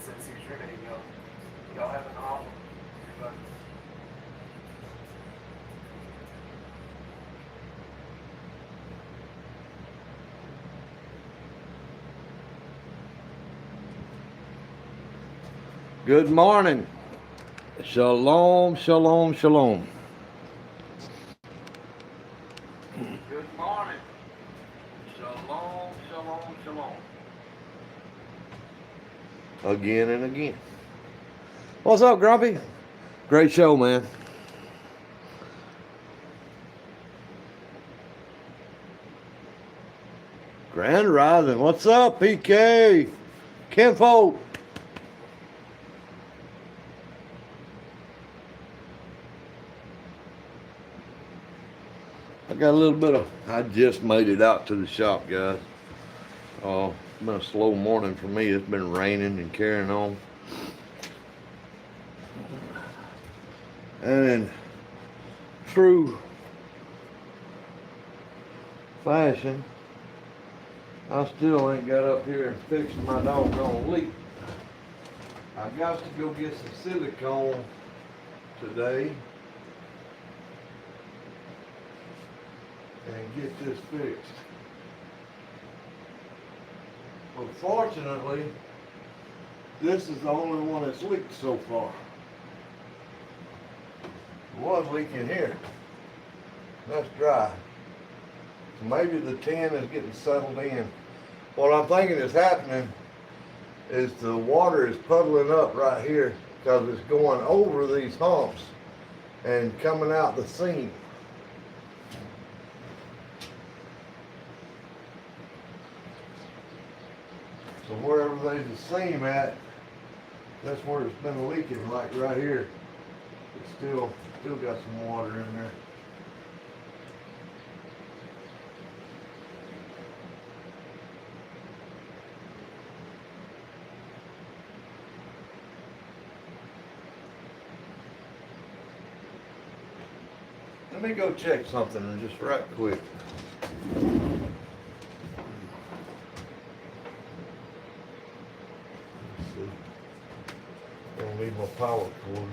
since he's riveting y'all. Y'all have an awful. Everybody. Good morning. Shalom, shalom, shalom. Good morning. Shalom, shalom, shalom. Again and again. What's up, Grumpy? Great show, man. Grand Rising. What's up, PK? Kinfolk. I got a little bit of, I just made it out to the shop, guys. It's been a slow morning for me. It's been raining and carrying on. And in true fashion, I still ain't got up here and fixed my doggone leak. I got to go get some silicone today and get this fixed. But fortunately, this is the only one that's leaked so far. It was leaking here. That's dry. So maybe the tin is getting settled in. What I'm thinking is happening is the water is puddling up right here because it's going over these humps and coming out the seam. So wherever there's a seam at, that's where it's been leaking, like right here. It's still got some water in there. Let me go check something just right quick. Gonna leave my power cord.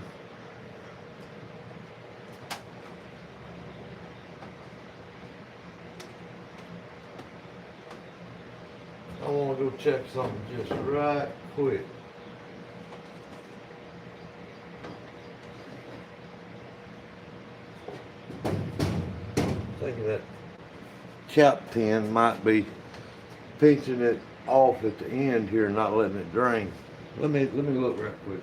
I want to go check something just right quick. Thinking that cap tin might be pinching it off at the end here, not letting it drain. Let me look right quick.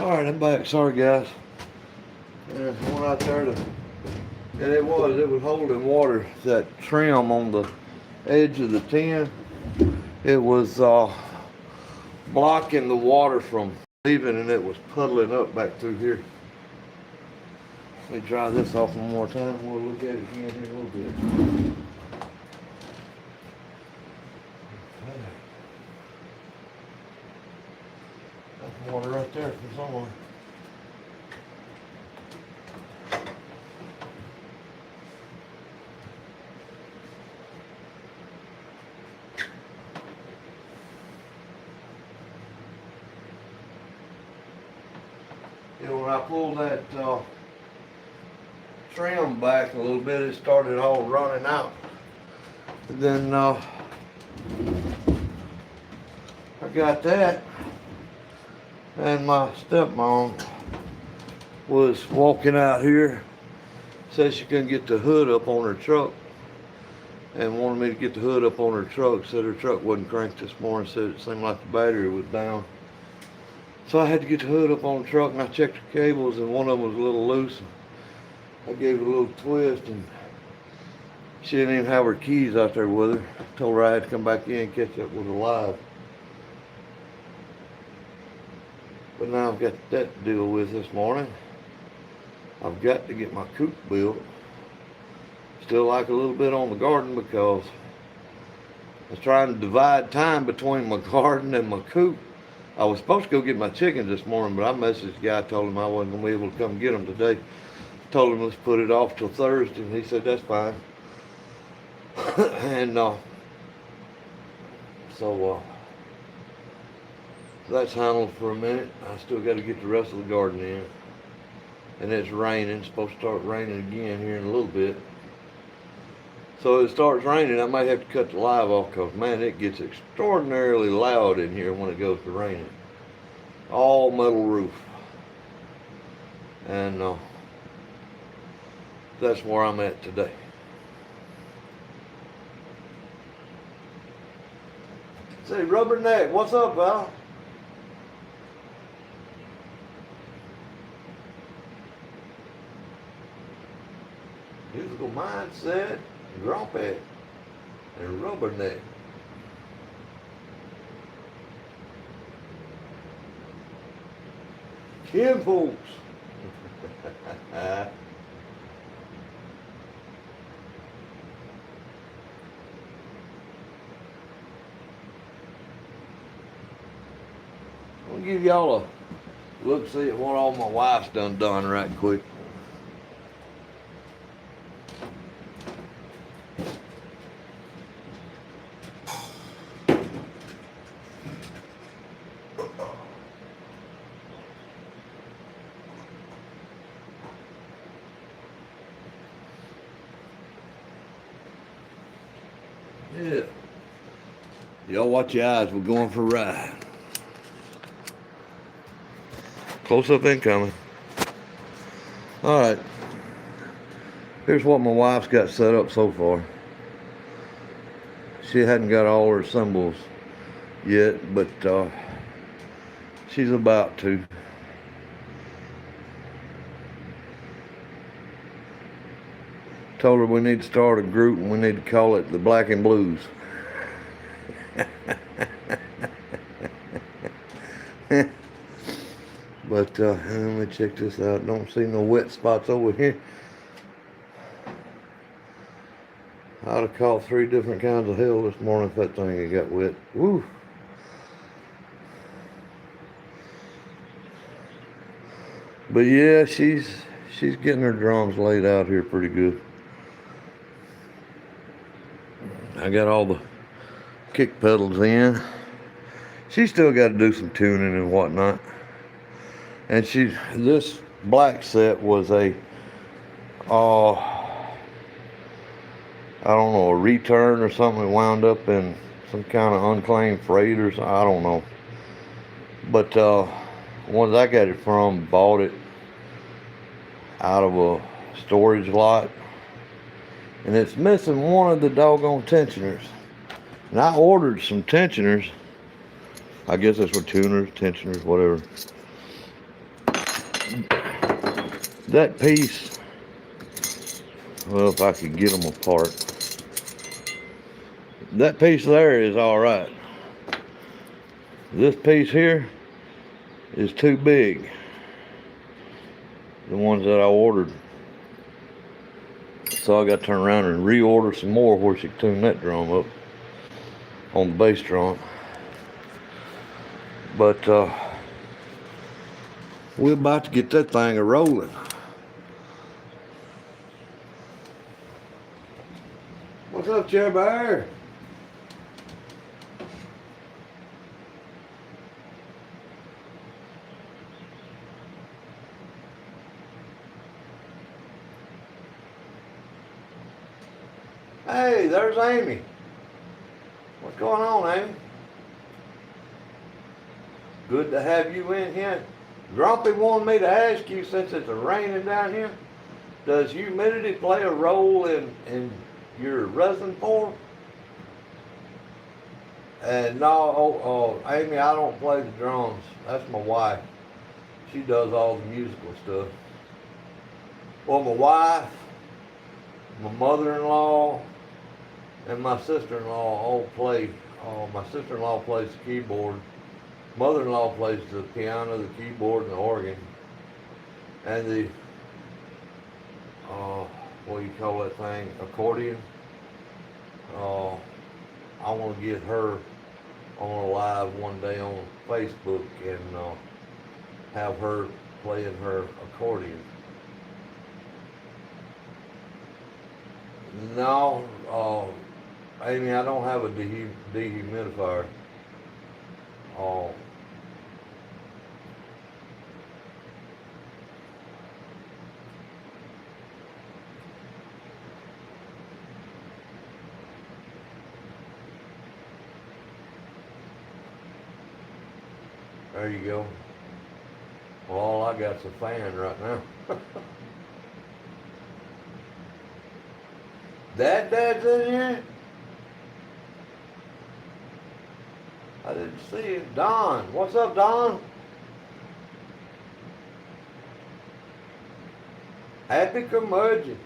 Alright, I'm back. Sorry, guys. And I went out there to, and it was holding water. That trim on the edge of the tin, it was blocking the water from leaving, and it was puddling up back through here. Let me dry this off one more time. We'll look at it again here a little bit. That's water right there from somewhere. When I pulled that trim back a little bit, it started all running out. And then I got that, and my stepmom was walking out here, said she couldn't get the hood up on her truck, and wanted me to get the hood up on her truck. Said her truck wasn't cranked this morning, said it seemed like the battery was down. So I had to get the hood up on the truck, and I checked the cables, and one of them was a little loose. I gave it a little twist, and she didn't even have her keys out there with her. I told her I had to come back in and catch up with her live. But now I've got that to deal with this morning. I've got to get my coop built. Still like a little bit on the garden because I was trying to divide time between my garden and my coop. I was supposed to go get my chickens this morning, but I messaged the guy, told him I wasn't going to be able to come get them today. Told him let's put it off till Thursday, and he said that's fine. And so that's handled for a minute. I still got to get the rest of the garden in. And it's raining. It's supposed to start raining again here in a little bit. So it starts raining, I might have to cut the live off because, man, it gets extraordinarily loud in here when it goes to raining. All metal roof. And that's where I'm at today. Say, Rubberneck, what's up, Val? Musical mindset. Grumpy and Rubberneck. Kim folks. I'm gonna give y'all a look, see at what all my wife's done right quick. Yeah. Y'all watch your eyes, we're going for a ride. Close up incoming. Alright. Here's what my wife's got set up so far. She hadn't got all her symbols yet, but she's about to. Told her we need to start a group and we need to call it the Black and Blues. But let me check this out. Don't see no wet spots over here. I'd have caught 3 different kinds of hell this morning if that thing had got wet. Woo! But yeah, she's getting her drums laid out here pretty good. I got all the kick pedals in. She's still got to do some tuning and whatnot. And this black set was a, I don't know, a return or something. It wound up in some kind of unclaimed freight or something. I don't know. But ones I got it from bought it out of a storage lot. And it's missing one of the doggone tensioners. And I ordered some tensioners. I guess that's what tuners, tensioners, whatever. that piece, well, if I could get them apart, that piece there is all right. This piece here is too big. The ones that I ordered. So I got to turn around and reorder some more where she can tune that drum up on the bass drum. But we're about to get that thing a rolling. What's up, Chair Bear? Hey, there's Amy. What's going on, Amy? Good to have you in here. Grumpy wanted me to ask you, since it's raining down here, does humidity play a role in your resin pour? And no, Amy, I don't play the drums. That's my wife. She does all the musical stuff. Well, my wife, my mother-in-law, and my sister-in-law all play. My sister-in-law plays the keyboard. Mother-in-law plays the piano, the keyboard, and the organ. And the, what do you call that thing? Accordion. I want to get her on a live one day on Facebook and have her playing her accordion. No, Amy, I don't have a dehumidifier. There you go. Well, all I got's a fan right now. Dad's in here? I didn't see it. Don, what's up, Don? Happy curmudgeon.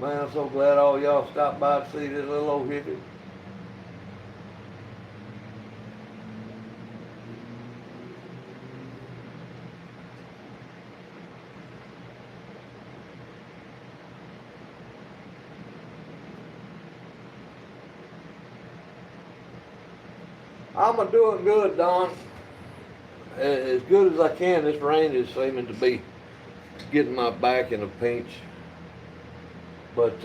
Man, I'm so glad all y'all stopped by to see this little old hippie. I'm doing good, Don. As good as I can. This rain is seeming to be getting my back in a pinch. But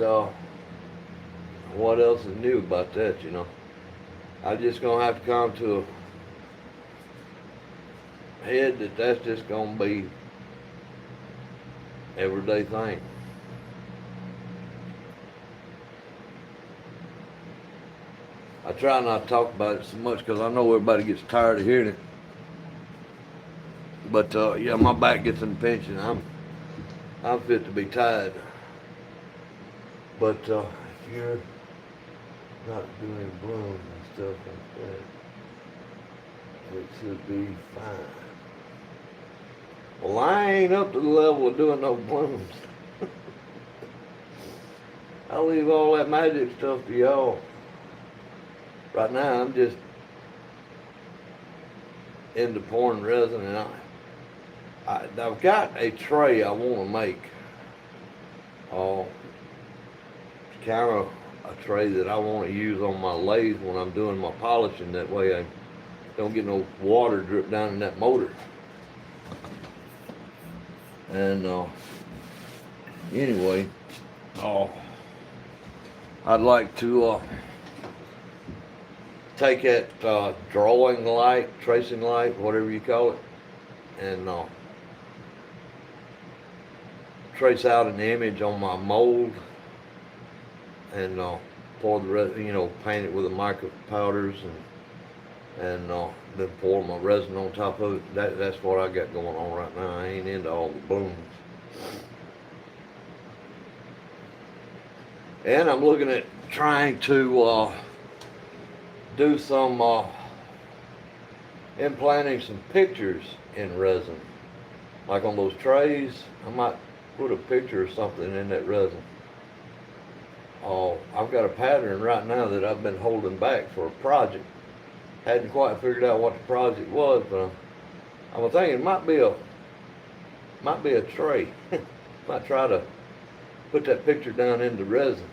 what else is new about that, you know? I'm just gonna have to come to a head that that's just gonna be everyday thing. I try not to talk about it so much because I know everybody gets tired of hearing it. But yeah, my back gets in a pinch and I'm fit to be tied. But if you're not doing blooms and stuff like that, it should be fine. Well, I ain't up to the level of doing no blooms. I leave all that magic stuff to y'all. Right now, I'm just into pouring resin, and I've got a tray I want to make. Kind of a tray that I want to use on my lathe when I'm doing my polishing. That way I don't get no water drip down in that motor. And anyway, I'd like to take that drawing light, tracing light, whatever you call it, and trace out an image on my mold and pour the resin, you know, paint it with the micro powders and then pour my resin on top of it. That's what I got going on right now. I ain't into all the blooms. And I'm looking at trying to do some implanting some pictures in resin. Like on those trays, I might put a picture or something in that resin. I've got a pattern right now that I've been holding back for a project. Hadn't quite figured out what the project was, but I was thinking it might be a tray. Might try to put that picture down into resin.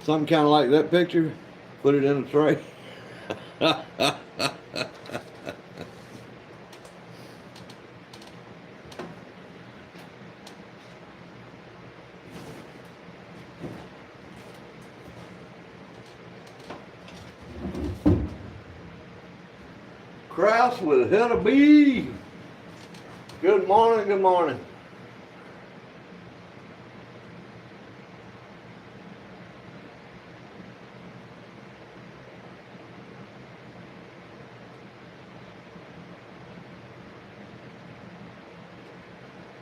Something kind of like that picture, put it in a tray. Kraus with head of beef. Good morning, good morning.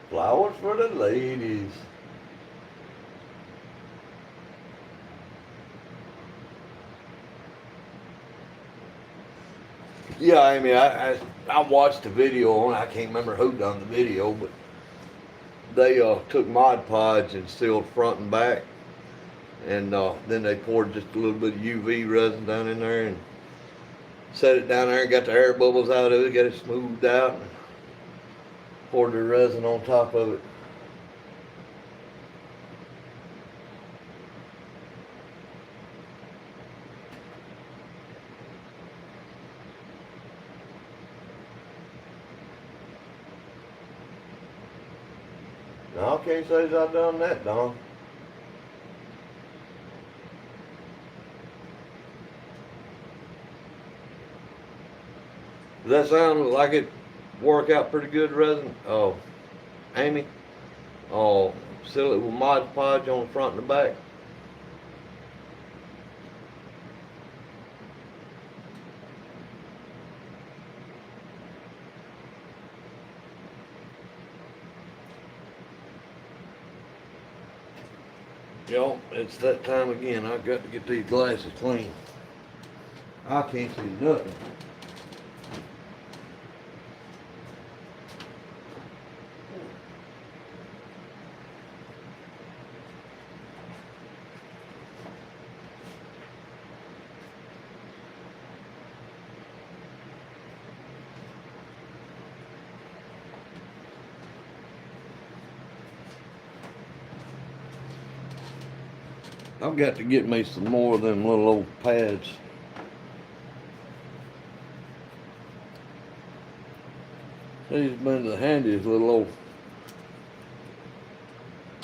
Flowers for the ladies. Yeah, Amy, I watched the video on. I can't remember who done the video, but they took Mod Podge and sealed front and back, and then they poured just a little bit of UV resin down in there and set it down there and got the air bubbles out of it, got it smoothed out, and poured the resin on top of it. No, I can't say I've done that, Don. Does that sound like it work out pretty good, resin? Oh, Amy? Oh, seal it with Mod Podge on the front and the back. Yo, it's that time again. I've got to get these glasses clean. I can't see nothing. I've got to get me some more of them little old pads. These have been the handiest little old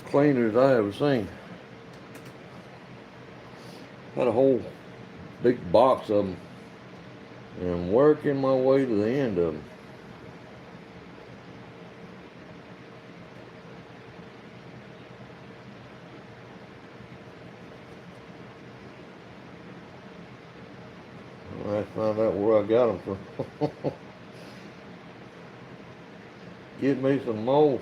cleaners I ever seen. Got a whole big box of them, and I'm working my way to the end of them. I find out where I got them from. Get me some more.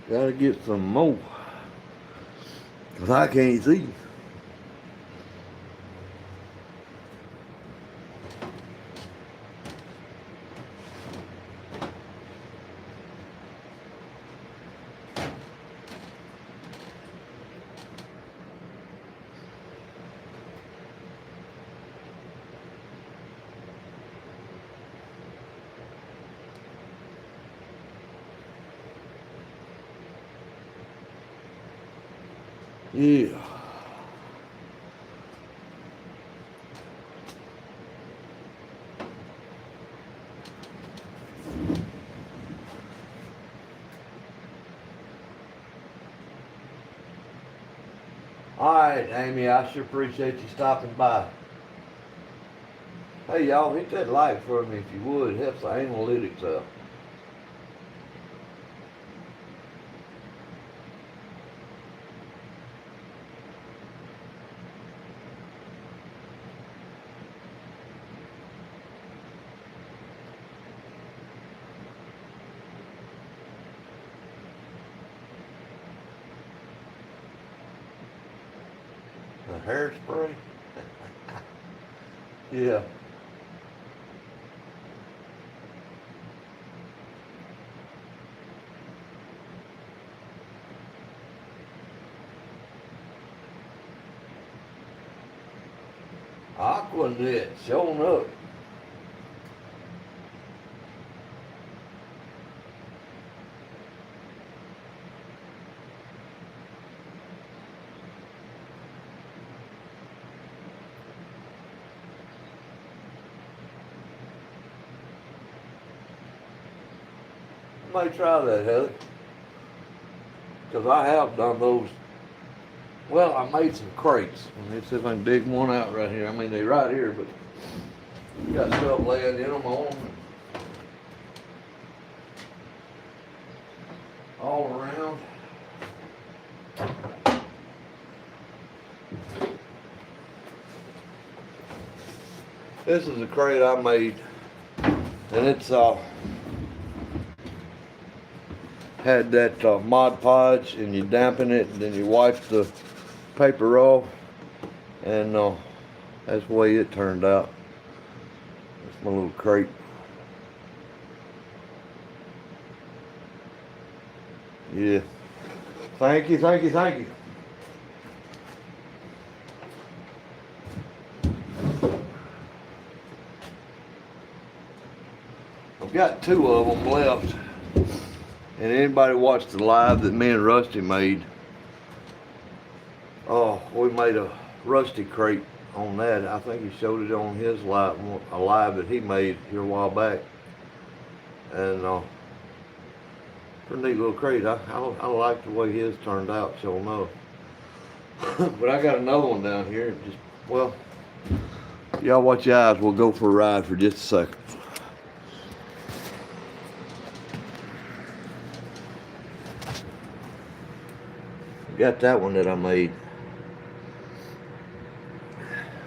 Gotta get some more. 'Cause I can't see. Yeah. All right, Amy, I sure appreciate you stopping by. Hey, y'all, hit that like for me if you would. It helps the analytics up. The hairspray? Yeah. Aquanet, showing up. I might try that, Heather. Because I have done those. Well, I made some crates. Let me see if I can dig one out right here. I mean, they're right here, but got stuff laying in them on them. All around. This is a crate I made, and it's had that Mod Podge, and you dampen it, and then you wipe the paper off, and that's the way it turned out. That's my little crate. Yeah. Thank you, thank you, thank you. I've got 2 of them left. And anybody watched the live that me and Rusty made? Oh, we made a Rusty crate on that. I think he showed it on his live, a live that he made here a while back. And pretty neat little crate. I like the way his turned out, sure enough. But I got another one down here. Just, well, y'all watch your eyes. We'll go for a ride for just a second. Got that one that I made.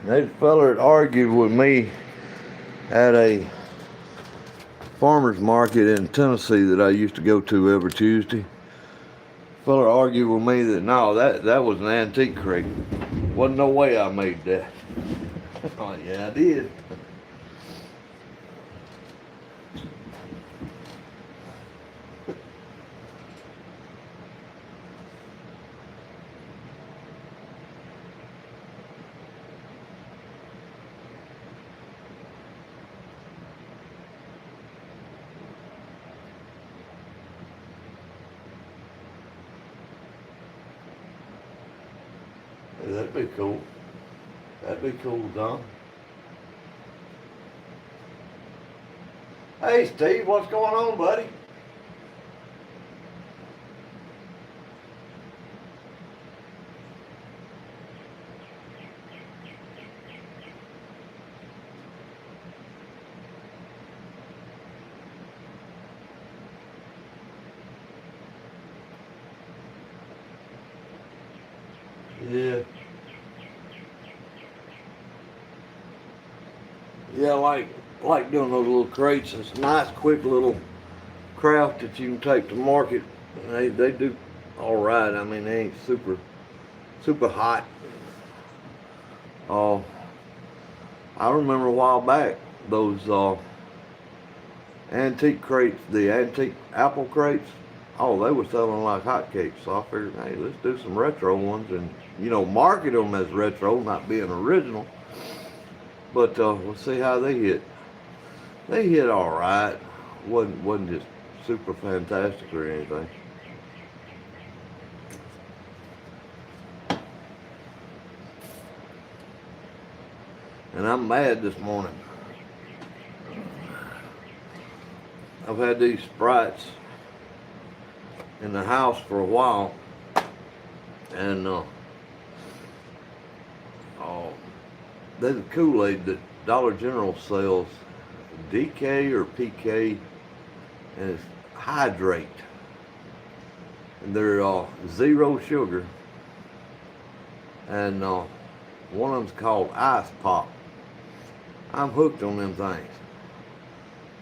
There's a fella that argued with me at a farmer's market in Tennessee that I used to go to every Tuesday. Fella argued with me that no, that was an antique crate. Wasn't no way I made that. Oh yeah, I did. That'd be cool. That'd be cool, Don. Hey, Steve, what's going on, buddy? Yeah. Yeah, I like doing those little crates. It's a nice, quick little craft that you can take to market. And they do all right. I mean, they ain't super hot. I remember a while back those antique crates, the antique apple crates. Oh, they were selling like hotcakes. So I figured, hey, let's do some retro ones and market them as retro, not being original. But we'll see how they hit. They hit all right. wasn't just super fantastic or anything. And I'm mad this morning. I've had these sprites in the house for a while, and there's a Kool-Aid that Dollar General sells, DK or PK, and it's Hydrate. And they're 0 sugar. And one of them's called Ice Pop. I'm hooked on them things.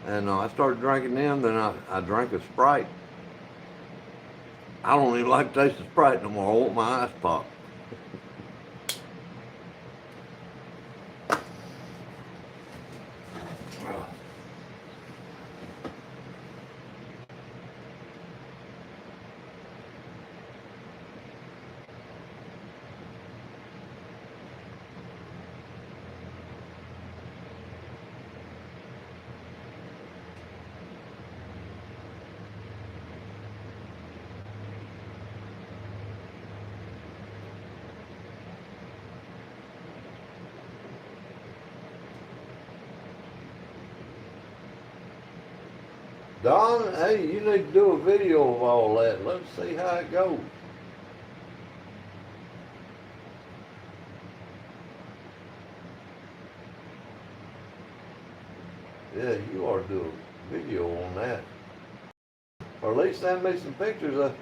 And I started drinking them, then I drank a Sprite. I don't even like the taste of Sprite no more. I want my Ice Pop. Don, hey, you need to do a video of all that. Let's see how it goes. Yeah, you ought to do a video on that. Or at least send me some pictures of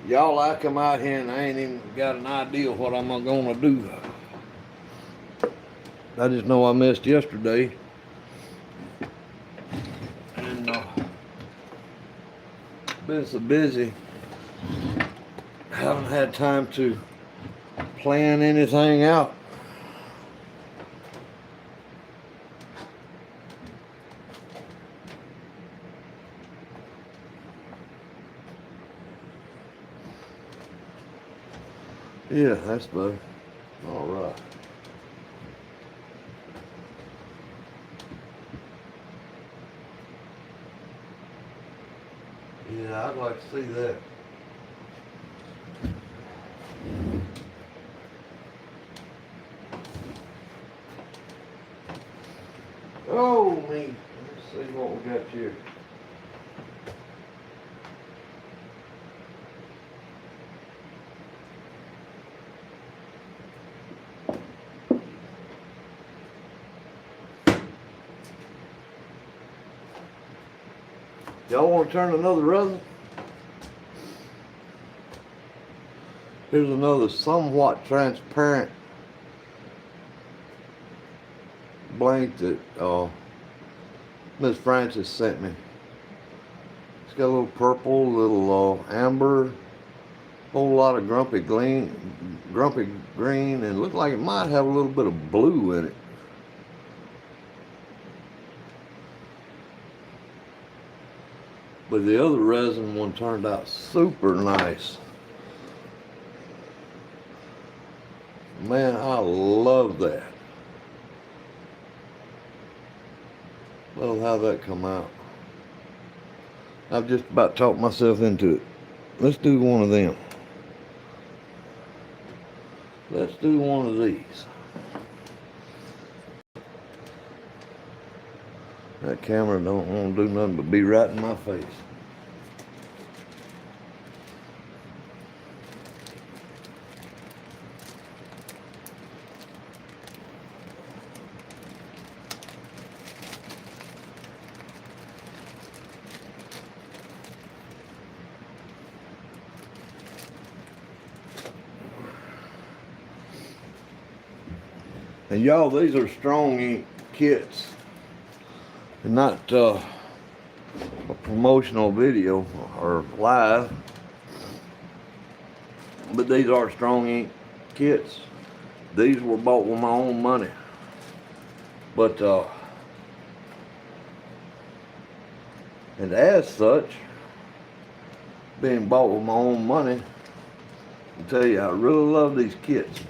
Y'all like come out here and I ain't even got an idea what I'm gonna do. I just know I missed yesterday. And been so busy, haven't had time to plan anything out. Yeah, that's better. All right. Yeah, I'd like to see that. Oh, me. Let's see what we got here. Y'all want to turn another resin? Here's another somewhat transparent blank that Miss Francis sent me. It's got a little purple, a little amber, whole lot of grumpy green, and it looks like it might have a little bit of blue in it. But the other resin one turned out super nice. Man, I love that. Love how that come out. I've just about talked myself into it. Let's do one of them. Let's do one of these. That camera don't want to do nothing but be right in my face. And y'all, these are strong ink kits. And not a promotional video or live, but these are strong ink kits. These were bought with my own money, but and as such, being bought with my own money, I tell you, I really love these kits.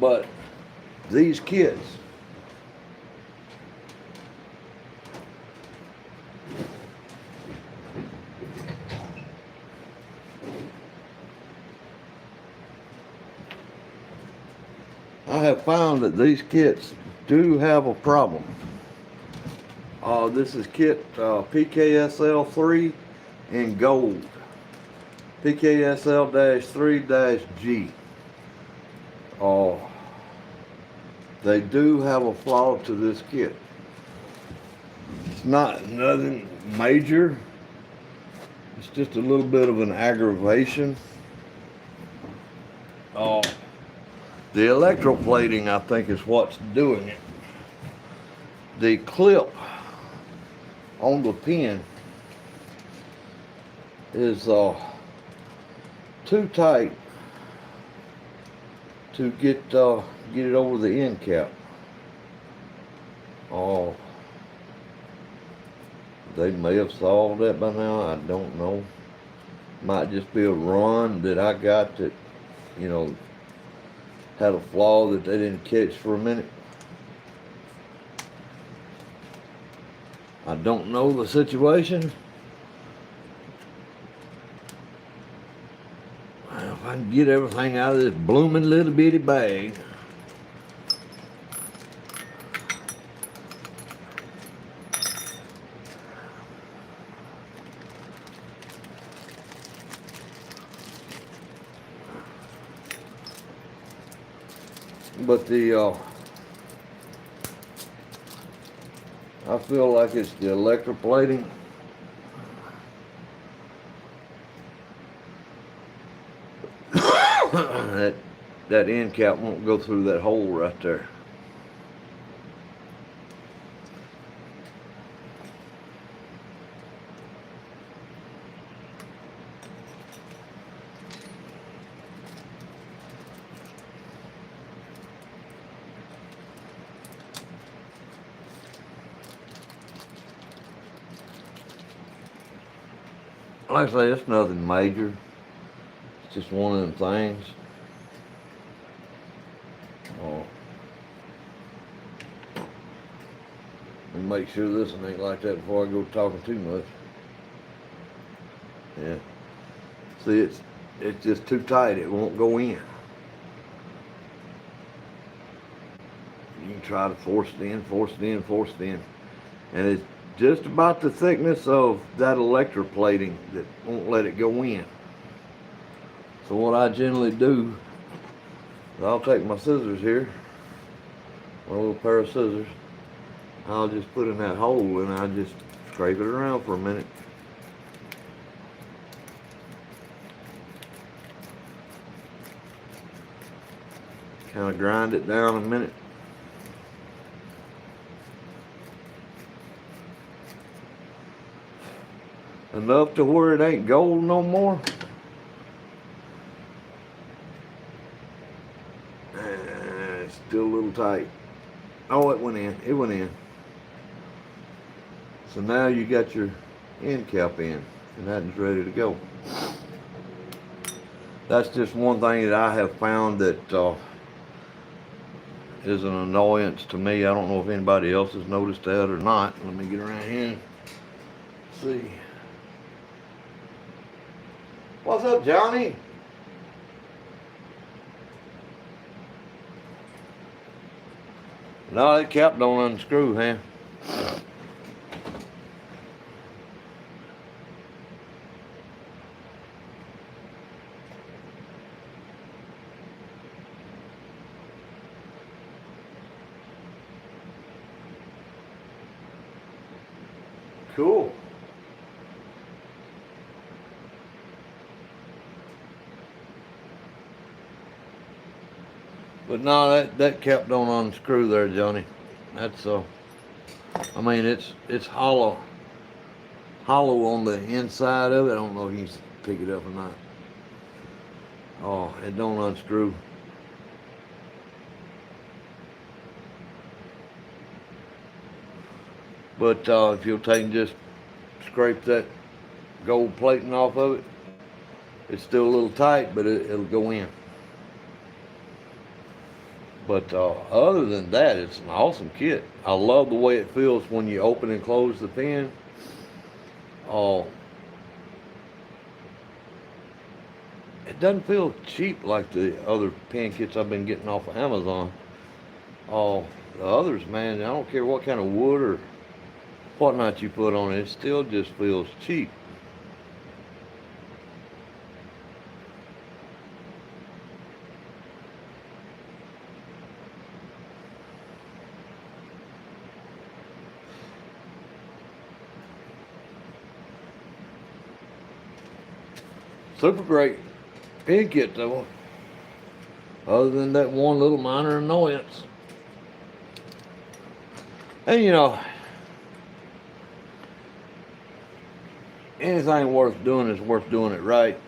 But these kits, I have found that these kits do have a problem. This is kit PKSL3 in gold. PKSL-3-G. They do have a flaw to this kit. It's not nothing major. It's just a little bit of an aggravation. The electroplating, I think, is what's doing it. The clip on the pin is too tight to get it over the end cap. They may have solved that by now. I don't know. Might just be a run that I got that, you know, had a flaw that they didn't catch for a minute. I don't know the situation. If I can get everything out of this blooming little bitty bag. But I feel like it's the electroplating. that end cap won't go through that hole right there. Like I say, it's nothing major. It's just one of them things. And make sure this one ain't like that before I go talking too much. Yeah. See, it's just too tight. It won't go in. You can try to force it in, force it in, force it in. And it's just about the thickness of that electroplating that won't let it go in. So what I generally do is I'll take my scissors here, my little pair of scissors, I'll just put in that hole and I just scrape it around for a minute. Kind of grind it down a minute. Enough to where it ain't gold no more. It's still a little tight. Oh, it went in. It went in. So now you got your end cap in, and that is ready to go. That's just one thing that I have found that is an annoyance to me. I don't know if anybody else has noticed that or not. Let me get around here and see. What's up, Johnny? No, that cap don't unscrew, huh? Cool. But no, that cap don't unscrew there, Johnny. That's I mean it's hollow on the inside of it. I don't know if you can pick it up or not. Oh, it don't unscrew. But if you'll take and just scrape that gold plating off of it, it's still a little tight, but it'll go in. But other than that, it's an awesome kit. I love the way it feels when you open and close the pin. It doesn't feel cheap like the other pin kits I've been getting off of Amazon. Oh, the others, man, I don't care what kind of wood or whatnot you put on it, it still just feels cheap. Super great pen kit though, other than that one little minor annoyance. And you know, anything worth doing is worth doing it right.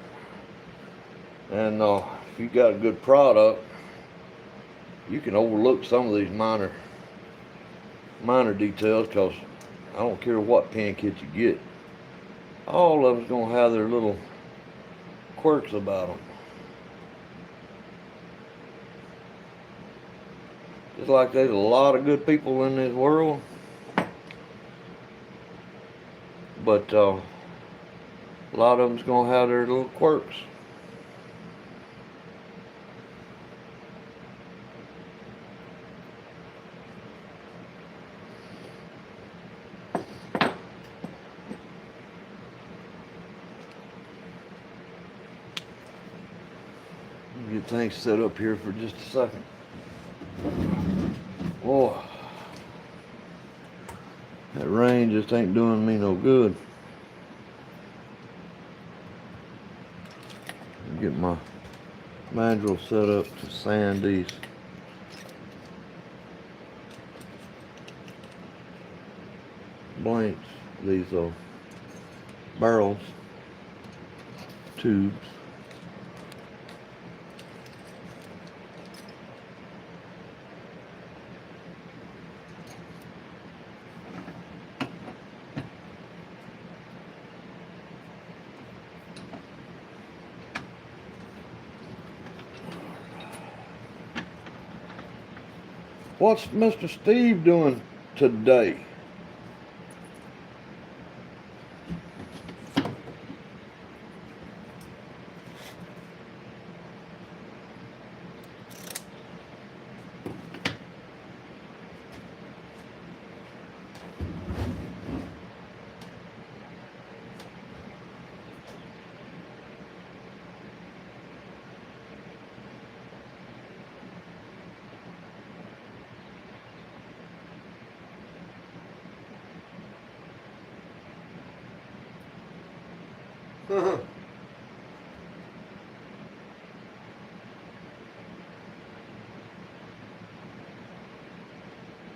And if you got a good product, you can overlook some of these minor details, because I don't care what pen kit you get, all of them's gonna have their little quirks about them. Just like there's a lot of good people in this world, but a lot of them's gonna have their little quirks. Get things set up here for just a second. Oh, that rain just ain't doing me no good. Get my mandrel set up to sand these blanks, these barrels, tubes. What's Mr. Steve doing today?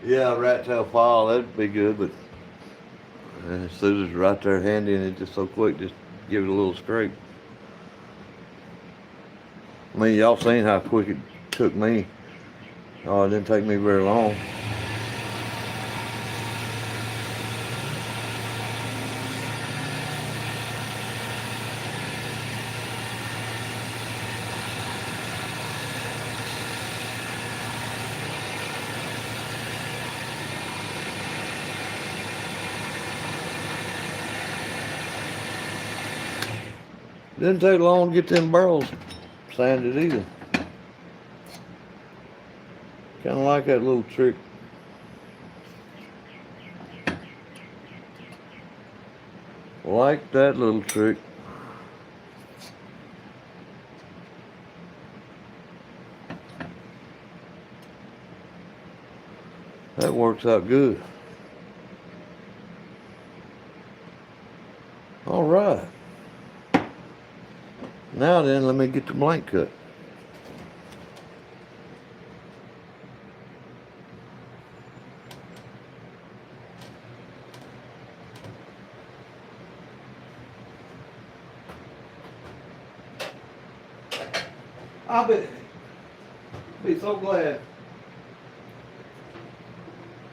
Yeah, rat tail file, that'd be good, but scissors right there handy, and it's just so quick, just give it a little scrape. I mean, y'all seen how quick it took me. Oh, it didn't take me very long. Didn't take long to get them barrels sanded either. Kind of like that little trick. Like that little trick. That works out good. All right. Now then, let me get the blank cut. I'll be so glad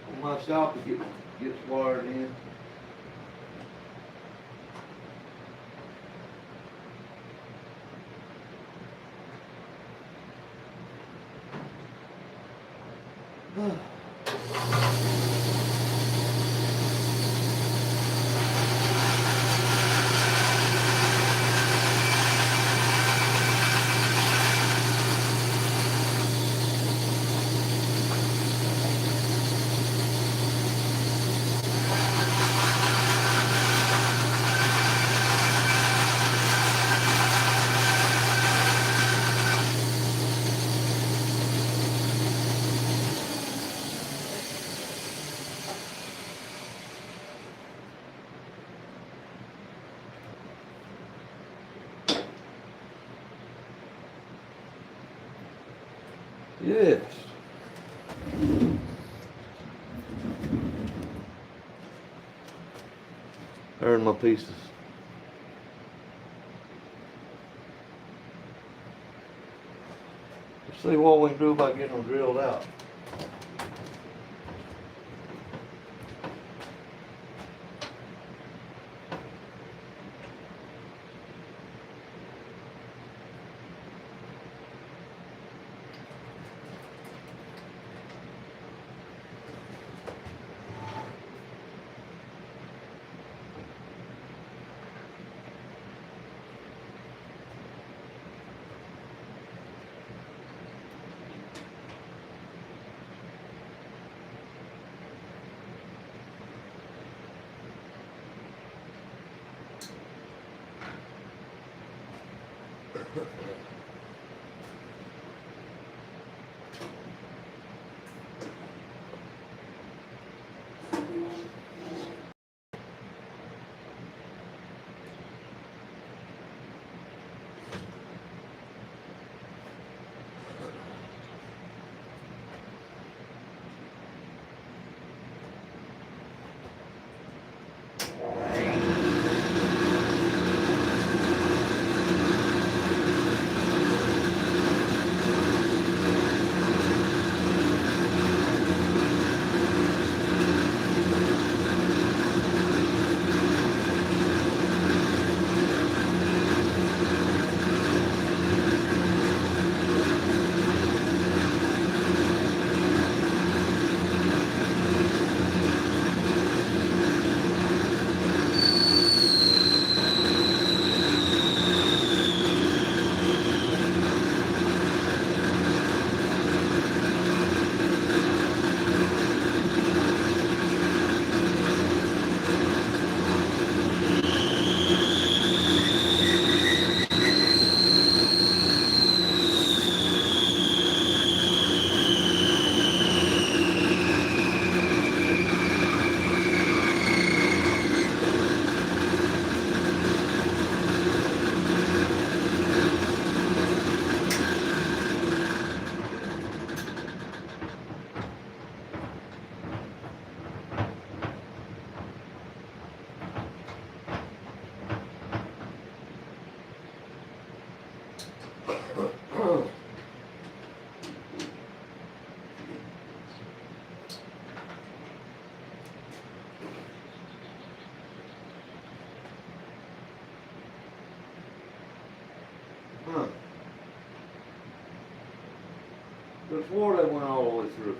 when my shop gets wired in. Yes. Earn my pieces. Let's see what we can do about getting them drilled out. Huh. Before they went all the way through.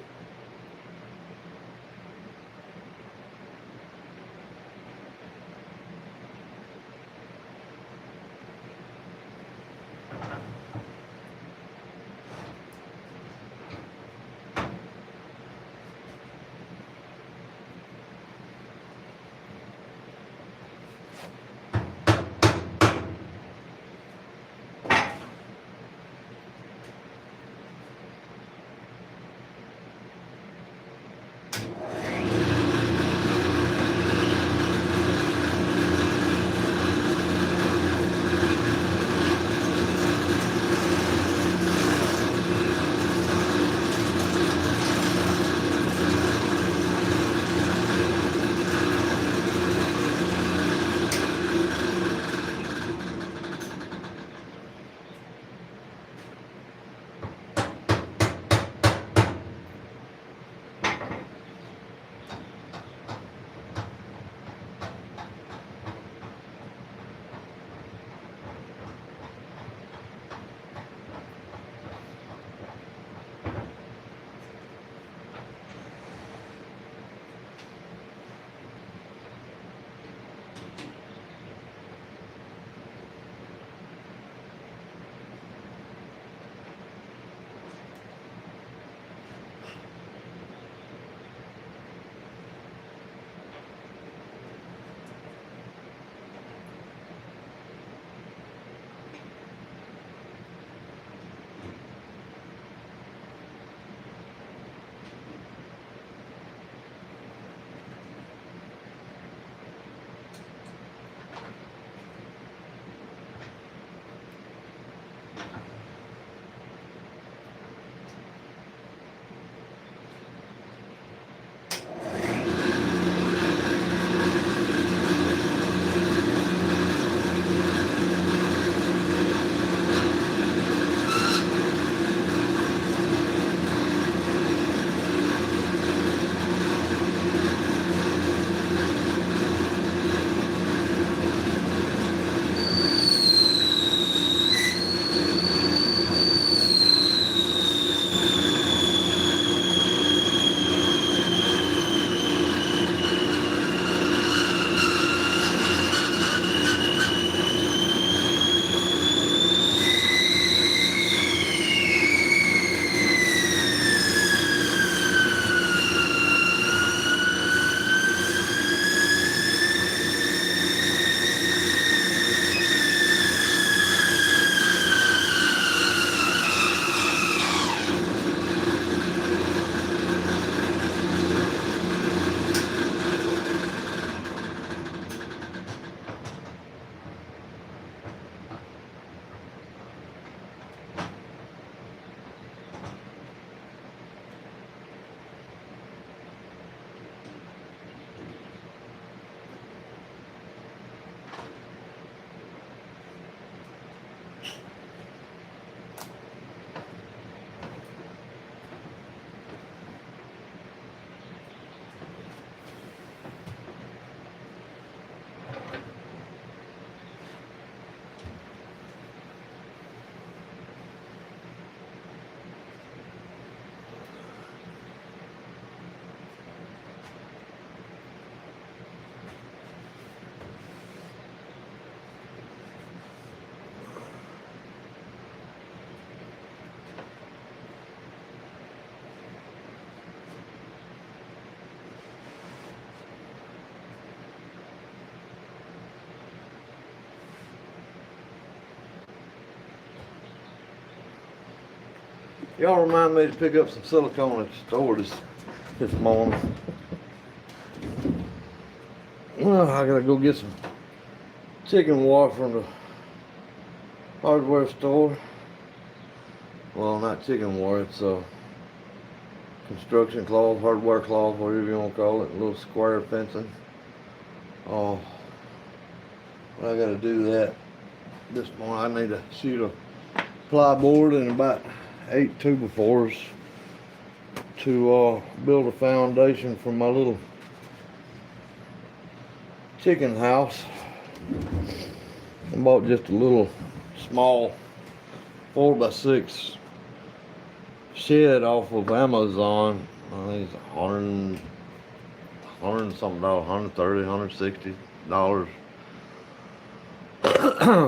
Y'all remind me to pick up some silicone at the store this morning. Well, I gotta go get some chicken wire from the hardware store. Well, not chicken wire, it's construction cloth, hardware cloth, whatever you want to call it, a little square fencing. Oh, I gotta do that this morning. I need to shoot a ply board and about 8 2x4s to build a foundation for my little chicken house. I bought just a little small 4x6 shed off of Amazon. I think it's $100 something, $130, $160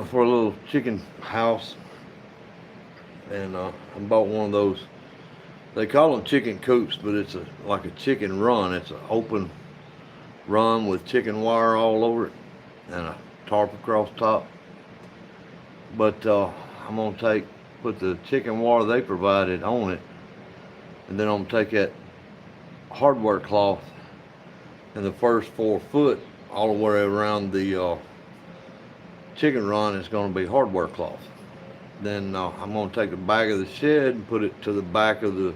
for a little chicken house. And I bought one of those. They call them chicken coops, but it's like a chicken run. It's an open run with chicken wire all over it and a tarp across top. But I'm gonna put the chicken wire they provided on it, and then I'm gonna take that hardware cloth and the first 4 foot all the way around the chicken run is going to be hardware cloth. Then I'm going to take the back of the shed and put it to the back of the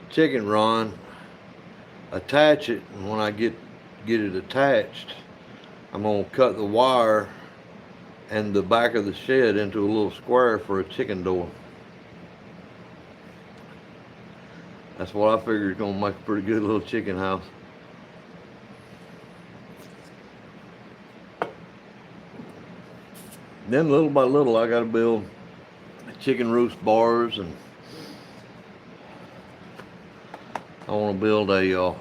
chicken run, attach it, and when I get it attached, I'm going to cut the wire and the back of the shed into a little square for a chicken door. That's what I figure is going to make a pretty good little chicken house. Then little by little I got to build chicken roost bars, and I want to build a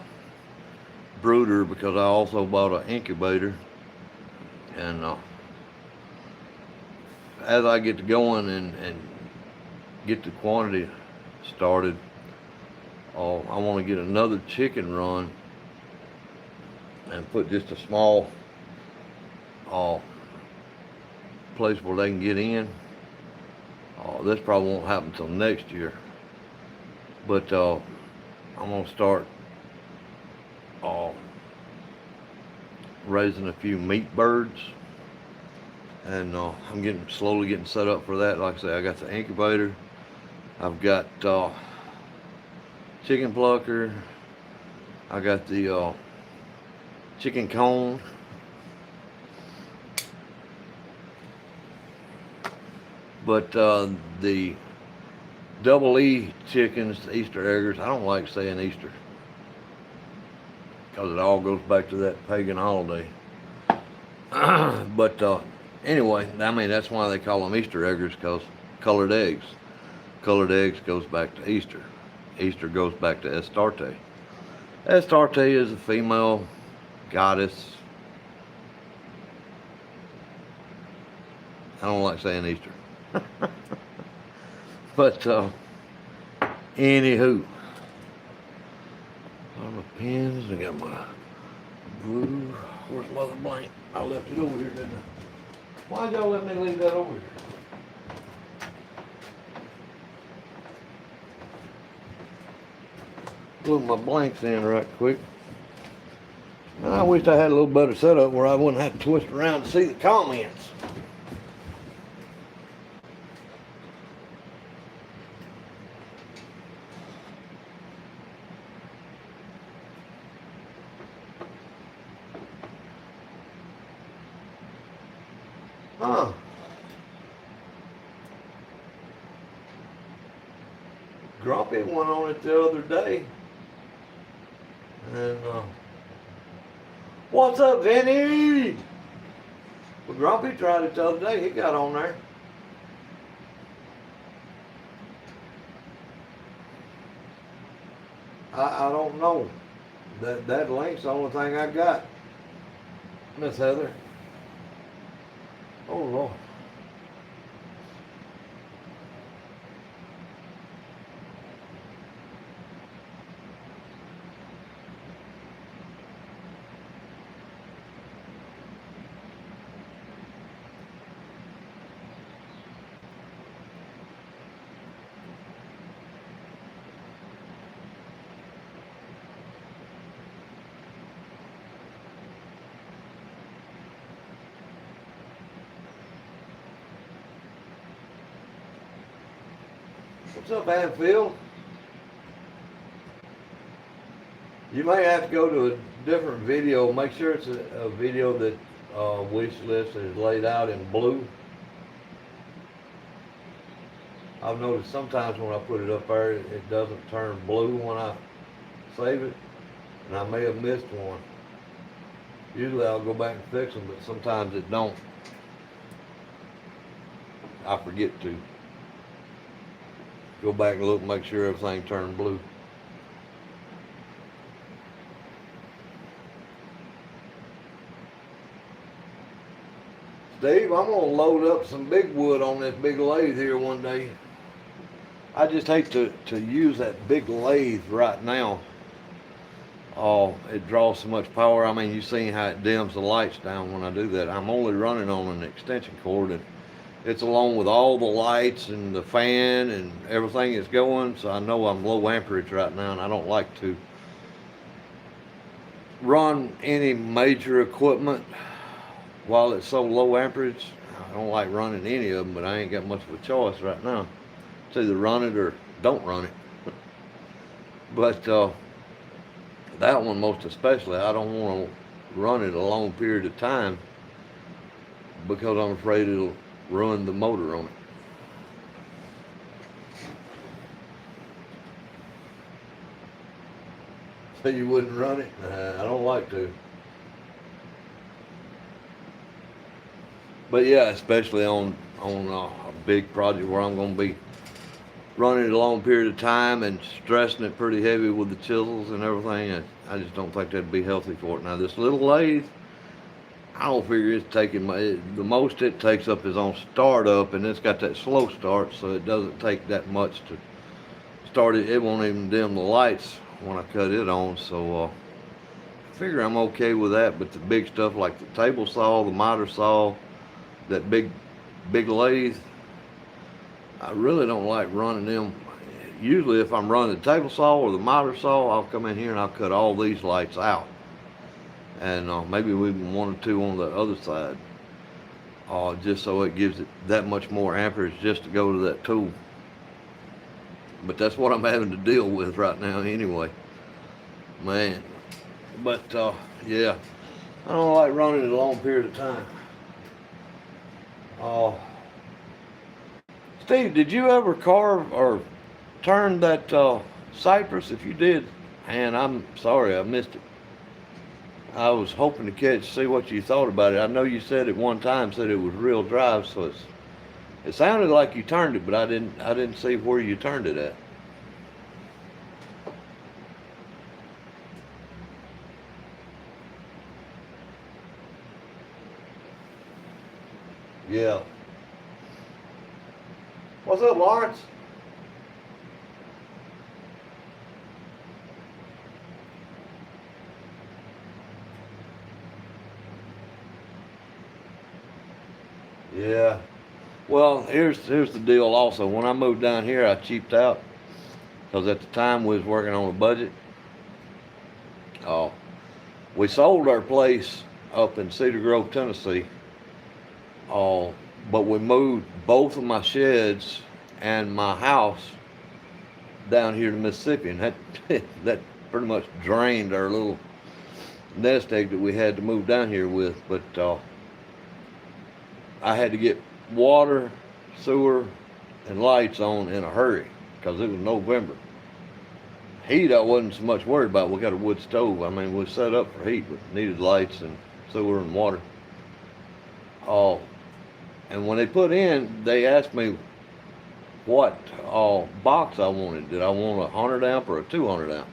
brooder because I also bought an incubator. And as I get to going and get the quantity started, I want to get another chicken run and put just a small place where they can get in. This probably won't happen until next year, but I'm gonna start raising a few meat birds, and I'm slowly getting set up for that. Like I say, I got the incubator, I've got chicken plucker, I got the chicken cone. But the double E chickens, the Easter eggers, I don't like saying Easter because it all goes back to that pagan holiday. But anyway, I mean, that's why they call them Easter eggers, because colored eggs. Colored eggs goes back to Easter. Easter goes back to Astarte. Astarte is a female goddess. I don't like saying Easter. But anywho, got my pins, I got my glue. Where's my other blank? I left it over here, didn't I? Why'd y'all let me leave that over here? Glue my blanks in right quick. I wish I had a little better setup where I wouldn't have to twist around to see the comments. Huh. Grumpy went on it the other day. And, what's up, Vinny? Well, Grumpy tried it the other day. He got on there. I don't know. That link's the only thing I got. Miss Heather. Oh, Lord. What's up, Anfield? You may have to go to a different video. Make sure it's a video that wish list is laid out in blue. I've noticed sometimes when I put it up there, it doesn't turn blue when I save it, and I may have missed one. Usually I'll go back and fix them, but sometimes it don't. I forget to. Go back and look and make sure everything turned blue. Steve, I'm gonna load up some big wood on this big lathe here one day. I just hate to use that big lathe right now. Oh, it draws so much power. I mean, you've seen how it dims the lights down when I do that. I'm only running on an extension cord, and it's along with all the lights and the fan and everything is going, so I know I'm low amperage right now, and I don't like to run any major equipment while it's so low amperage. I don't like running any of them, but I ain't got much of a choice right now. It's either run it or don't run it. But that one most especially, I don't want to run it a long period of time because I'm afraid it'll ruin the motor on it. So you wouldn't run it? I don't like to. But yeah, especially on a big project where I'm going to be running it a long period of time and stressing it pretty heavy with the chisels and everything. I just don't think that'd be healthy for it. Now this little lathe, I don't figure it's taking the most it takes up is on startup, and it's got that slow start, so it doesn't take that much to start it. It won't even dim the lights when I cut it on, so I figure I'm okay with that. But the big stuff like the table saw, the miter saw, that big lathe, I really don't like running them. Usually if I'm running the table saw or the miter saw, I'll come in here and I'll cut all these lights out. And maybe even one or two on the other side. Just so it gives it that much more amperage just to go to that tool. But that's what I'm having to deal with right now anyway. Man. But yeah, I don't like running it a long period of time. Steve, did you ever carve or turn that cypress? If you did, and I'm sorry I missed it. I was hoping to see what you thought about it. I know you said at one time said it was real dry, so it sounded like you turned it, but I didn't see where you turned it at. Yeah. What's up, Lawrence? Yeah. Well, here's the deal also. When I moved down here, I cheaped out because at the time we was working on a budget. We sold our place up in Cedar Grove, Tennessee. But we moved both of my sheds and my house down here to Mississippi, and that pretty much drained our little nest egg that we had to move down here with. But I had to get water, sewer, and lights on in a hurry because it was November. Heat I wasn't so much worried about. We got a wood stove. I mean, we set up for heat, but needed lights and sewer and water. And when they put in, they asked me what box I wanted. Did I want a 100 amp or a 200 amp?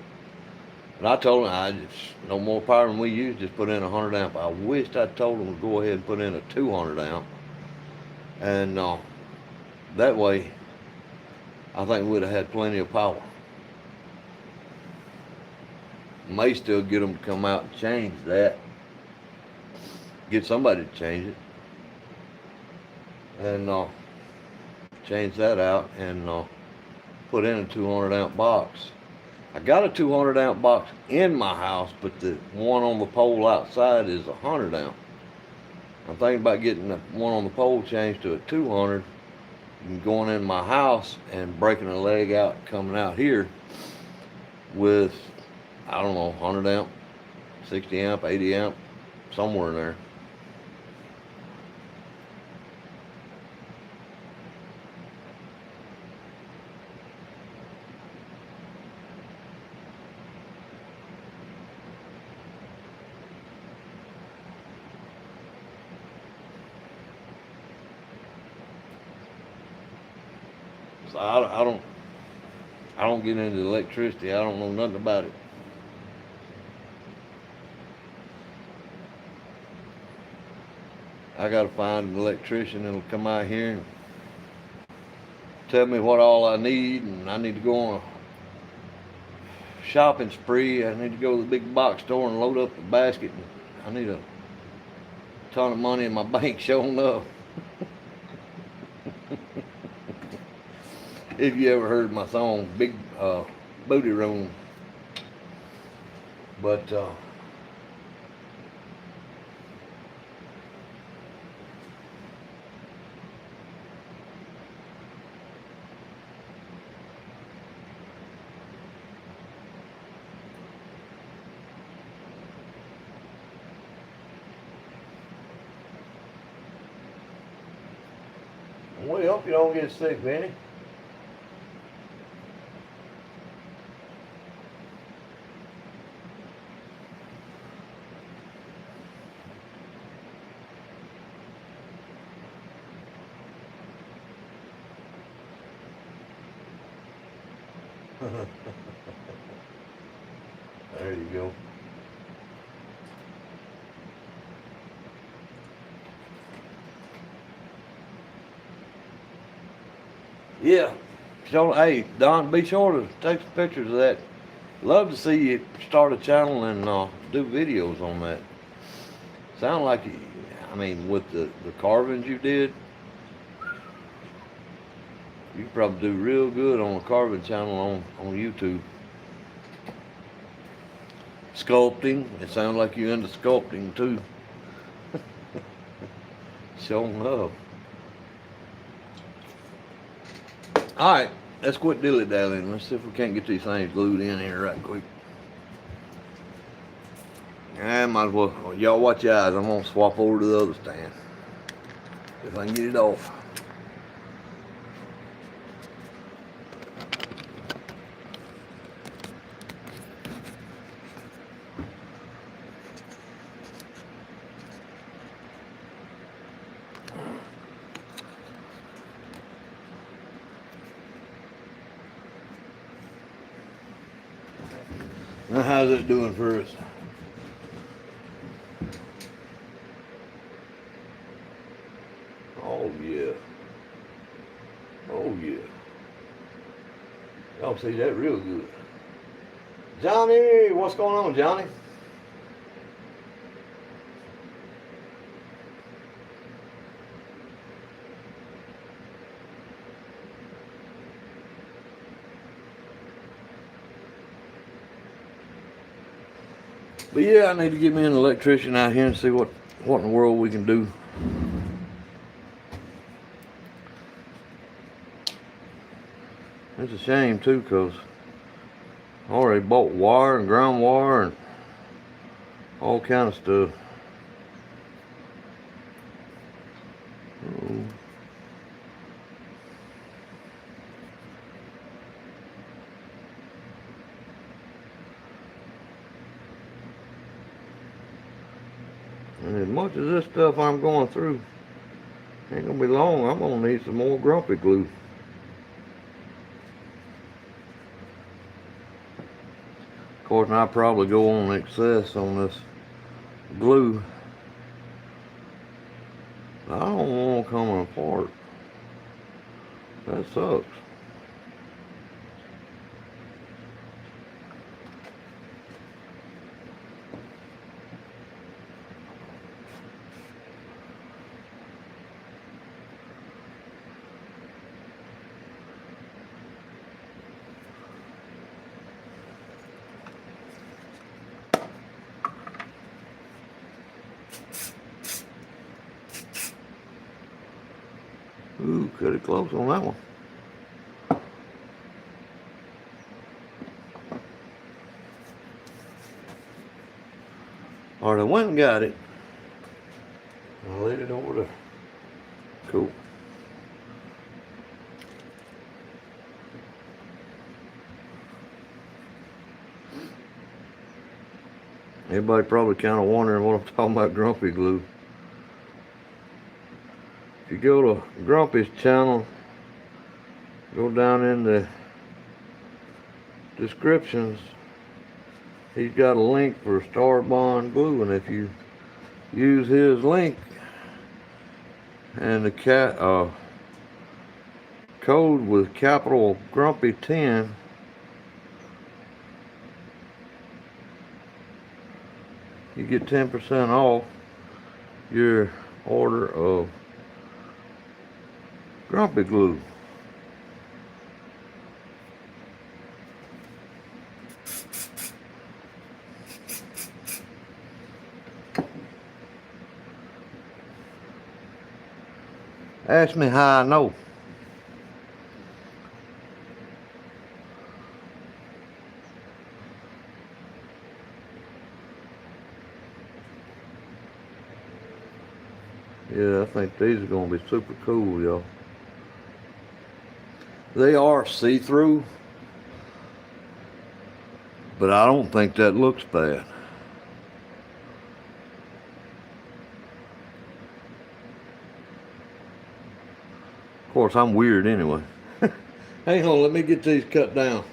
And I told them, no more power than we use, just put in a 100 amp. I wished I'd told them to go ahead and put in a 200 amp. And that way, I think we'd have had plenty of power. May still get them to come out and change that. Get somebody to change it. And change that out and put in a 200 amp box. I got a 200 amp box in my house, but the one on the pole outside is 100 amp. I'm thinking about getting the one on the pole changed to a 200 going in my house and breaking a leg out, coming out here with, I don't know, 100 amp, 60 amp, 80 amp, somewhere in there. So I don't get into electricity. I don't know nothing about it. I gotta find an electrician that'll come out here and tell me what all I need, and I need to go on a shopping spree. I need to go to the big box store and load up the basket. And I need a ton of money in my bank showing up. If you ever heard my song, Big Booty Room. But we hope you don't get sick, Vinny. There you go. Yeah. So, hey, Don, be sure to take some pictures of that. Love to see you start a channel and do videos on that. Sound like, I mean, with the carvings you did, you probably do real good on a carving channel on YouTube. Sculpting, it sounds like you're into sculpting too. Showing up. Alright, let's quit dilly-dallying. Let's see if we can't get these things glued in here right quick. I might as well, y'all watch your eyes. I'm gonna swap over to the other stand. If I can get it off. Now, how's it doing for us? Oh yeah. Oh yeah. Y'all see that real good. Johnny, what's going on, Johnny? But yeah, I need to get me an electrician out here and see what in the world we can do. It's a shame too, cause I already bought wire and ground wire and all kind of stuff. And as much as this stuff I'm going through ain't gonna be long, I'm gonna need some more grumpy glue. Of course, I probably go on excess on this glue. I don't want it coming apart. That sucks. Ooh, cut it close on that one. Alright, I went and got it. I laid it over there. Cool. Everybody probably kind of wondering what I'm talking about grumpy glue. If you go to Grumpy's channel, go down in the descriptions, he's got a link for Star Bond glue, and if you use his link and the code with capital Grumpy 10, you get 10% off your order of Grumpy glue. Ask me how I know. Yeah, I think these are going to be super cool, y'all. They are see-through, but I don't think that looks bad. Of course, I'm weird anyway. Hang on, let me get these cut down.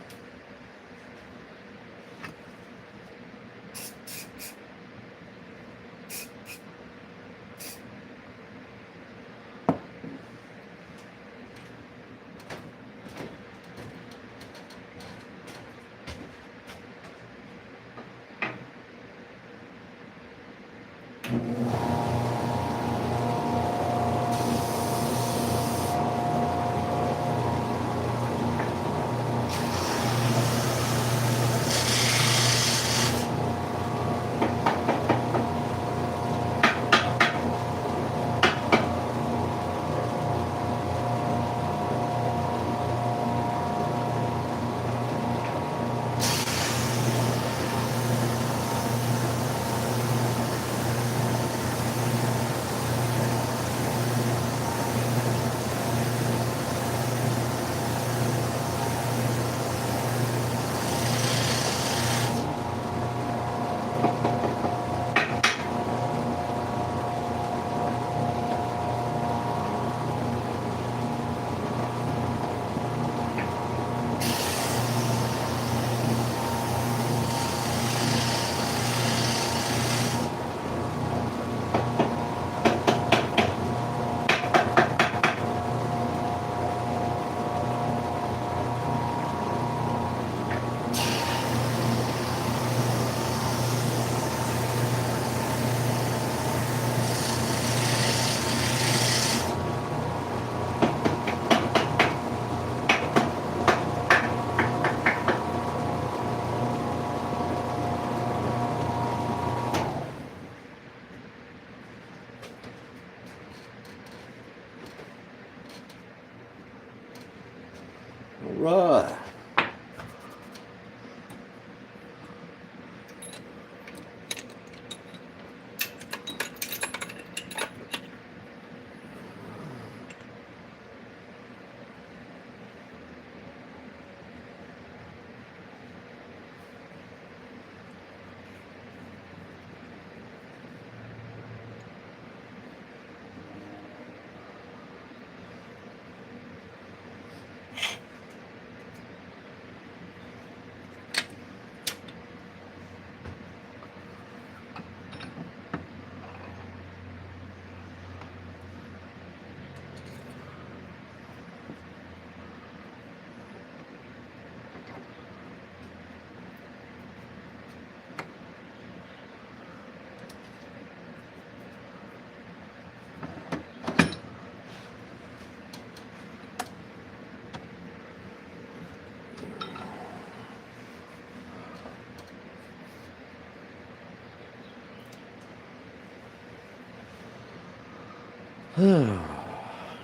All right.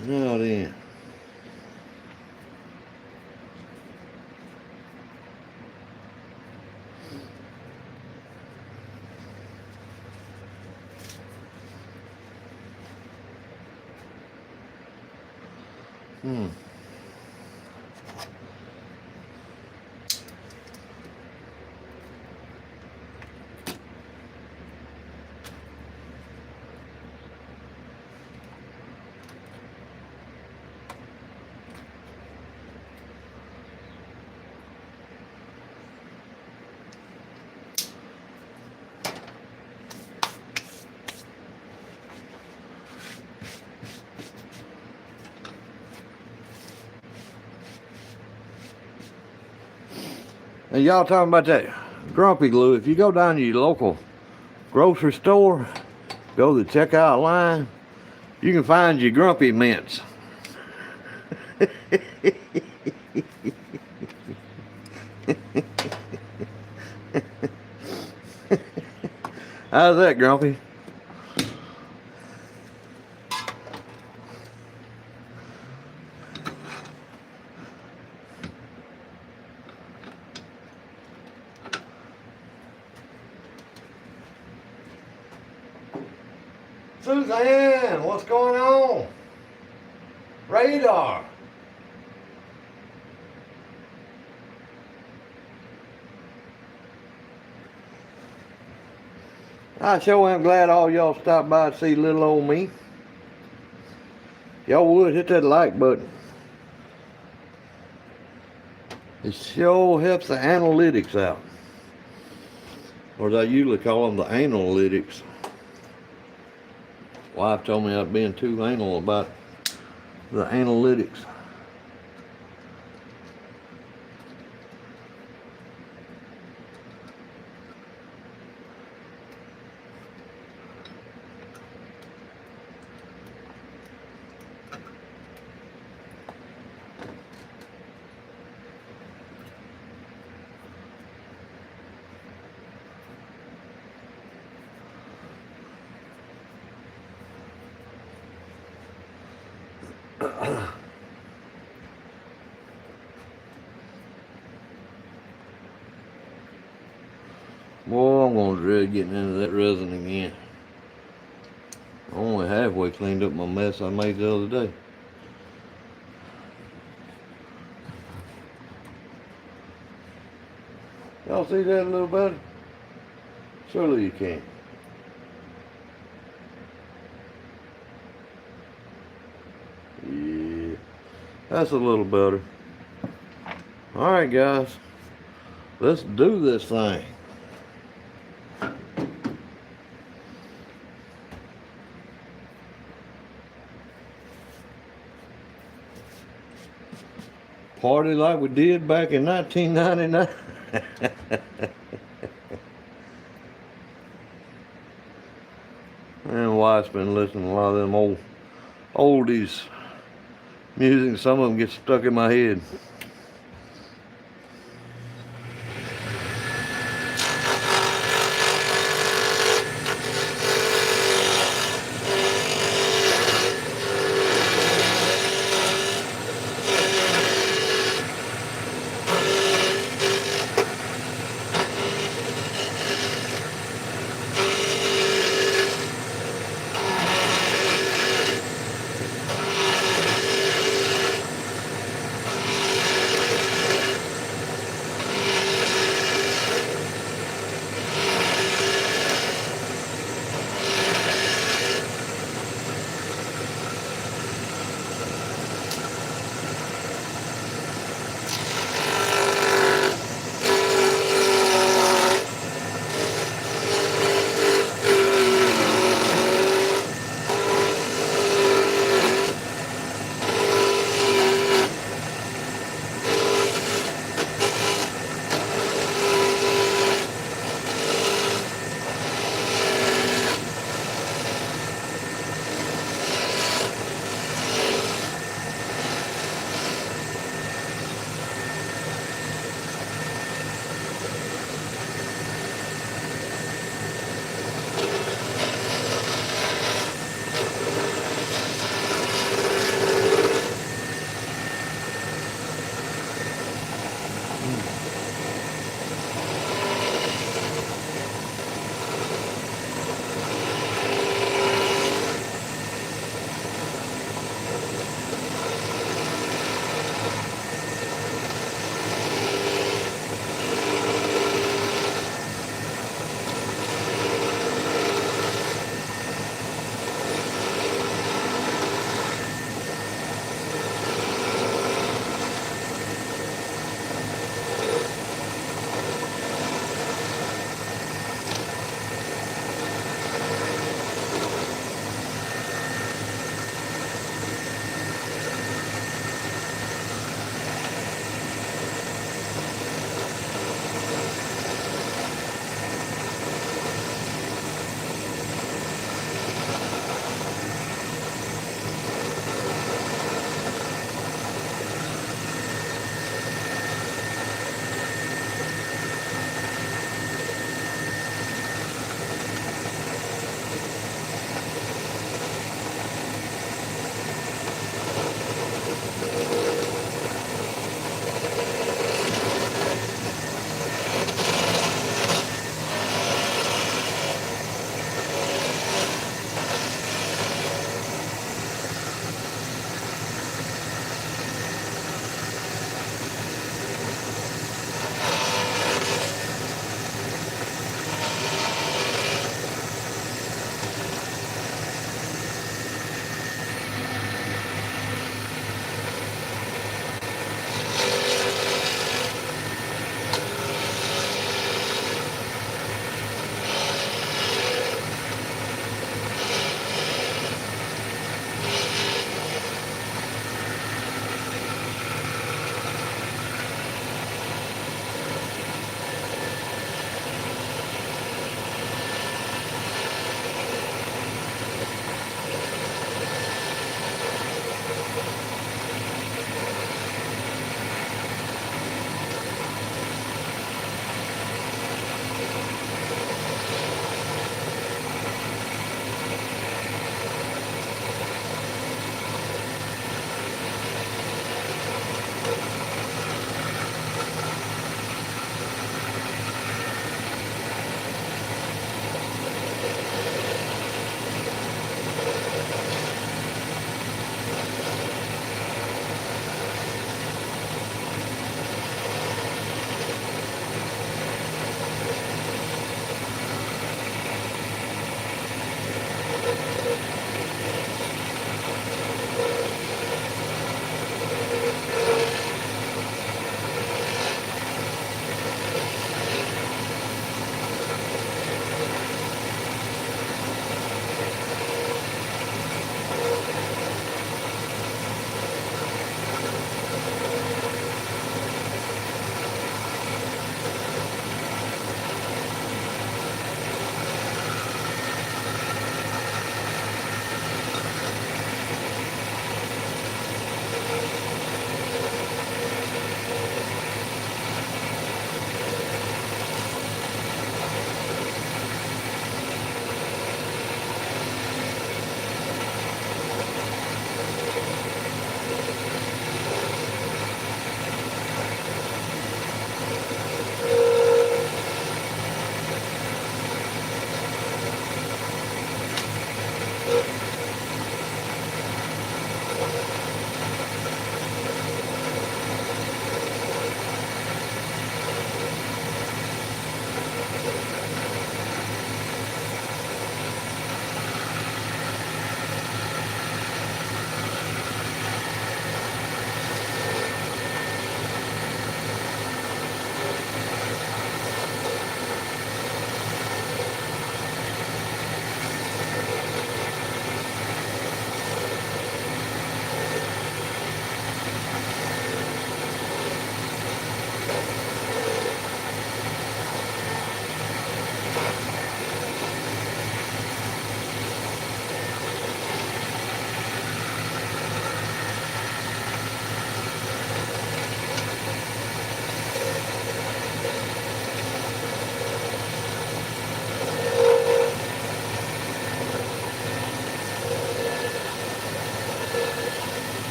Now then. And y'all talking about that grumpy glue. If you go down to your local grocery store, go to the checkout line, you can find your grumpy mints. How's that, Grumpy? Suzanne, what's going on? Radar. I sure am glad all y'all stopped by to see little old me. Y'all would hit that like button. It sure helps the analytics out. Or as I usually call them, the analytics. Wife told me I'd been too anal about the analytics. Boy, I'm gonna dread getting into that resin again. I'm only halfway cleaned up my mess I made the other day. Y'all see that a little better? Surely you can. Yeah, that's a little better. Alright guys, let's do this thing. Party like we did back in 1999. And wife's been listening to a lot of them oldies music. Some of them get stuck in my head.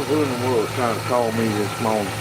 Who in the world is trying to call me this morning?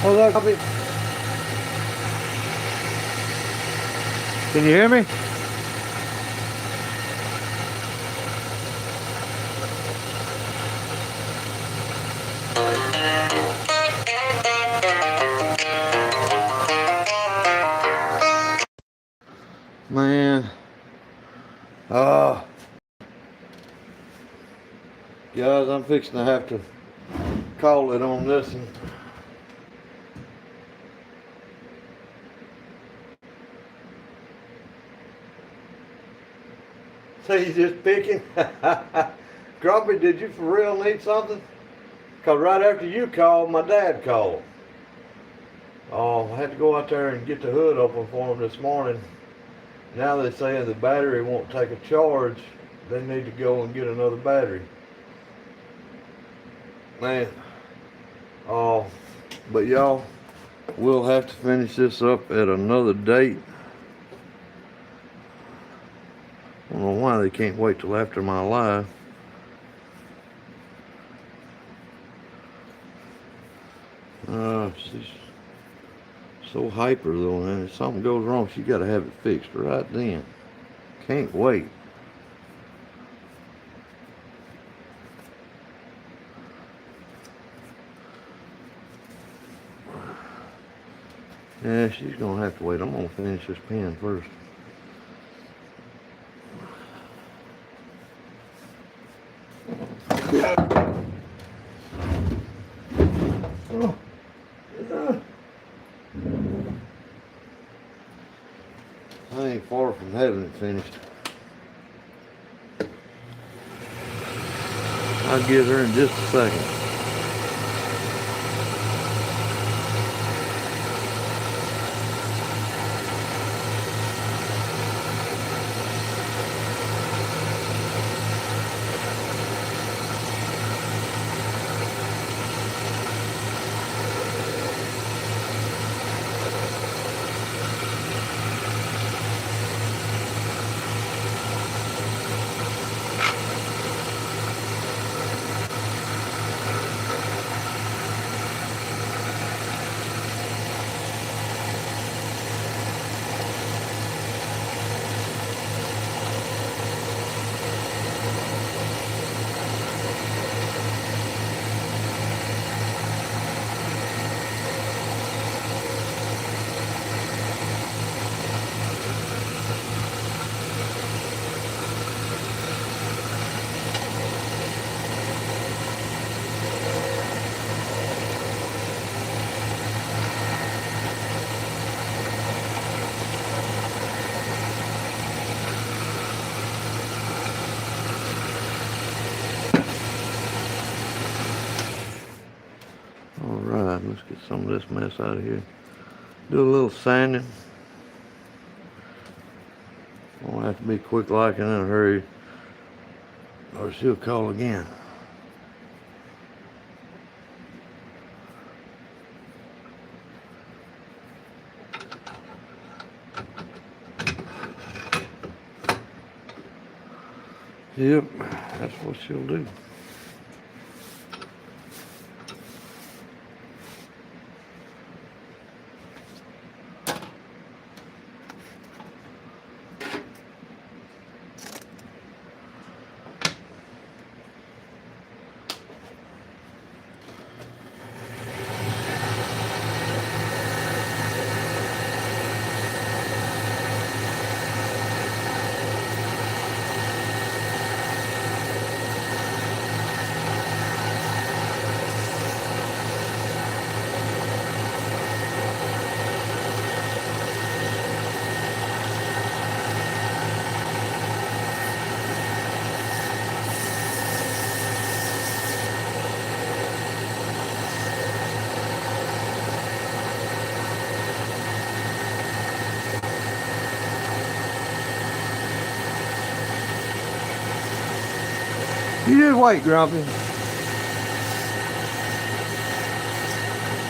Oh, look, can you hear me? Man, guys, I'm fixing to have to call it on this one. So you just picking? Grumpy, did you for real need something? Because right after you called, my dad called. Oh, I had to go out there and get the hood open for him this morning. Now they're saying the battery won't take a charge they need to go and get another battery. Man, but y'all, we'll have to finish this up at another date. I don't know why they can't wait till after my live. She's so hyper though, man. If something goes wrong, she got to have it fixed right then. Can't wait. Yeah, she's gonna have to wait. I'm gonna finish this pen first. Oh. I ain't far from having it finished. I'll get her in just a second. Alright, let's get some of this mess out of here. Do a little sanding. Won't have to be quick like and in a hurry, or she'll call again. Yep, that's what she'll do. You just wait, Grumpy.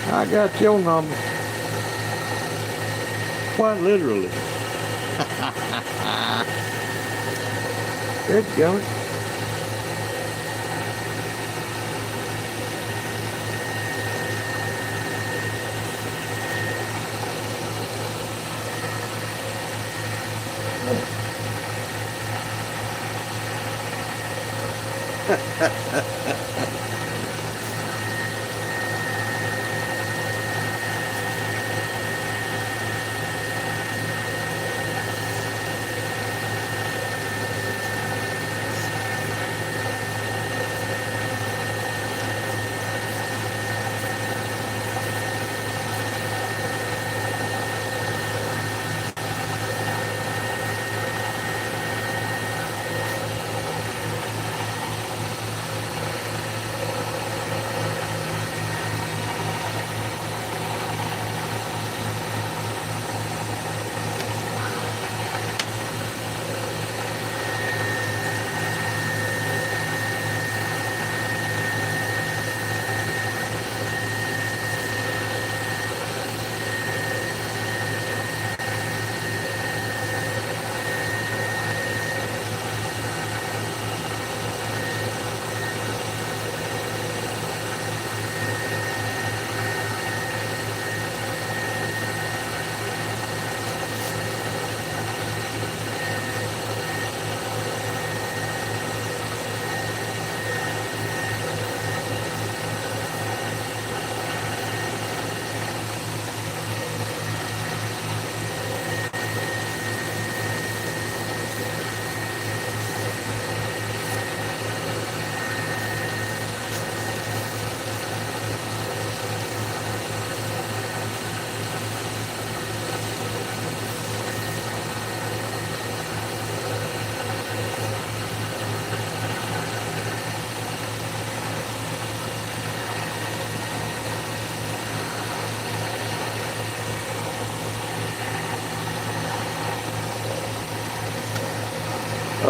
I got your number. Quite literally. It's going.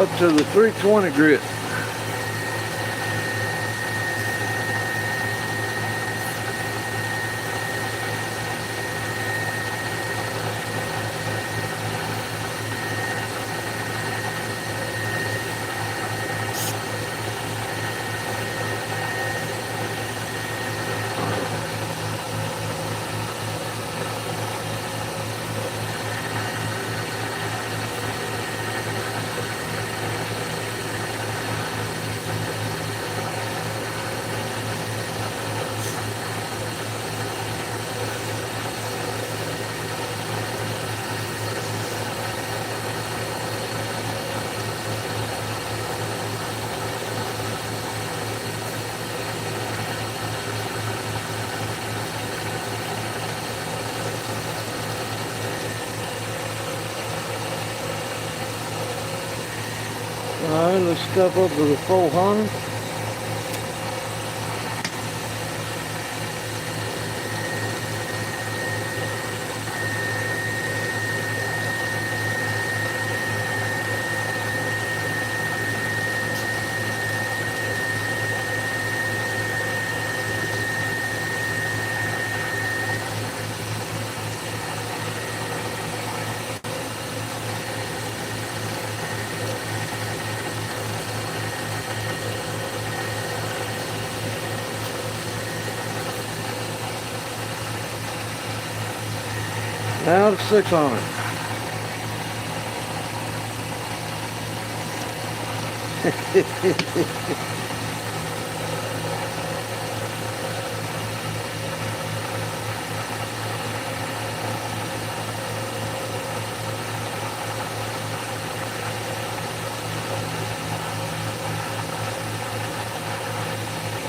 up to the 320 grit. Alright, let's step up to the 400. Now to 600.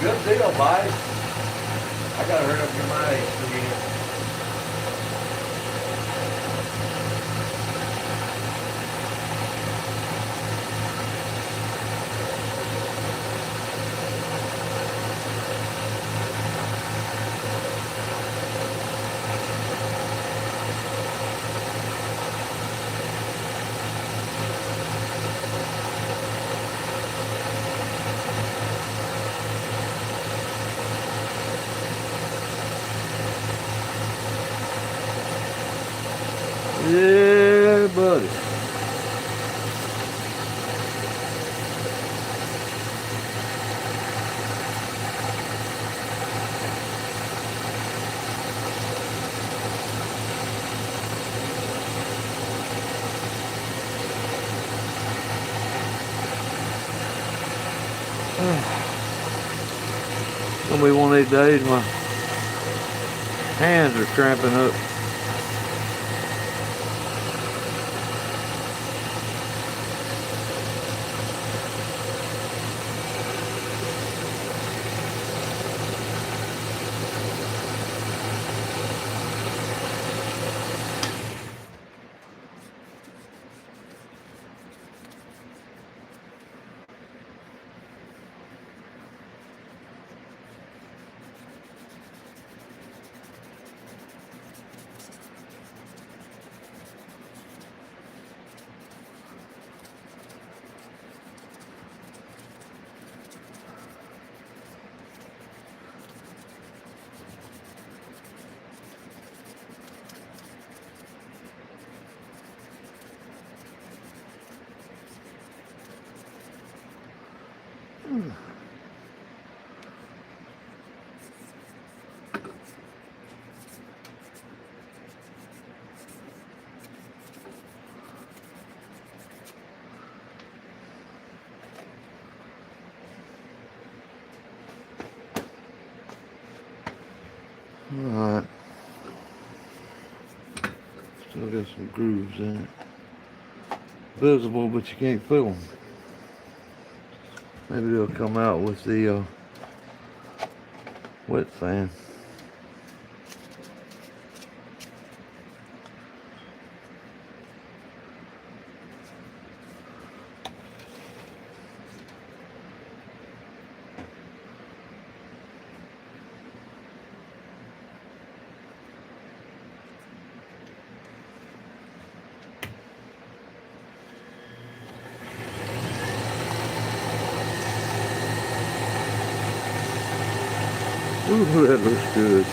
Good deal, buddy. I gotta hurry up and get my AC in. Yeah, buddy. It's gonna be one of these days my hands are cramping up. Alright. Still got some grooves in it. Visible, but you can't feel them. Maybe they'll come out with the wet fan. Ooh, that looks good.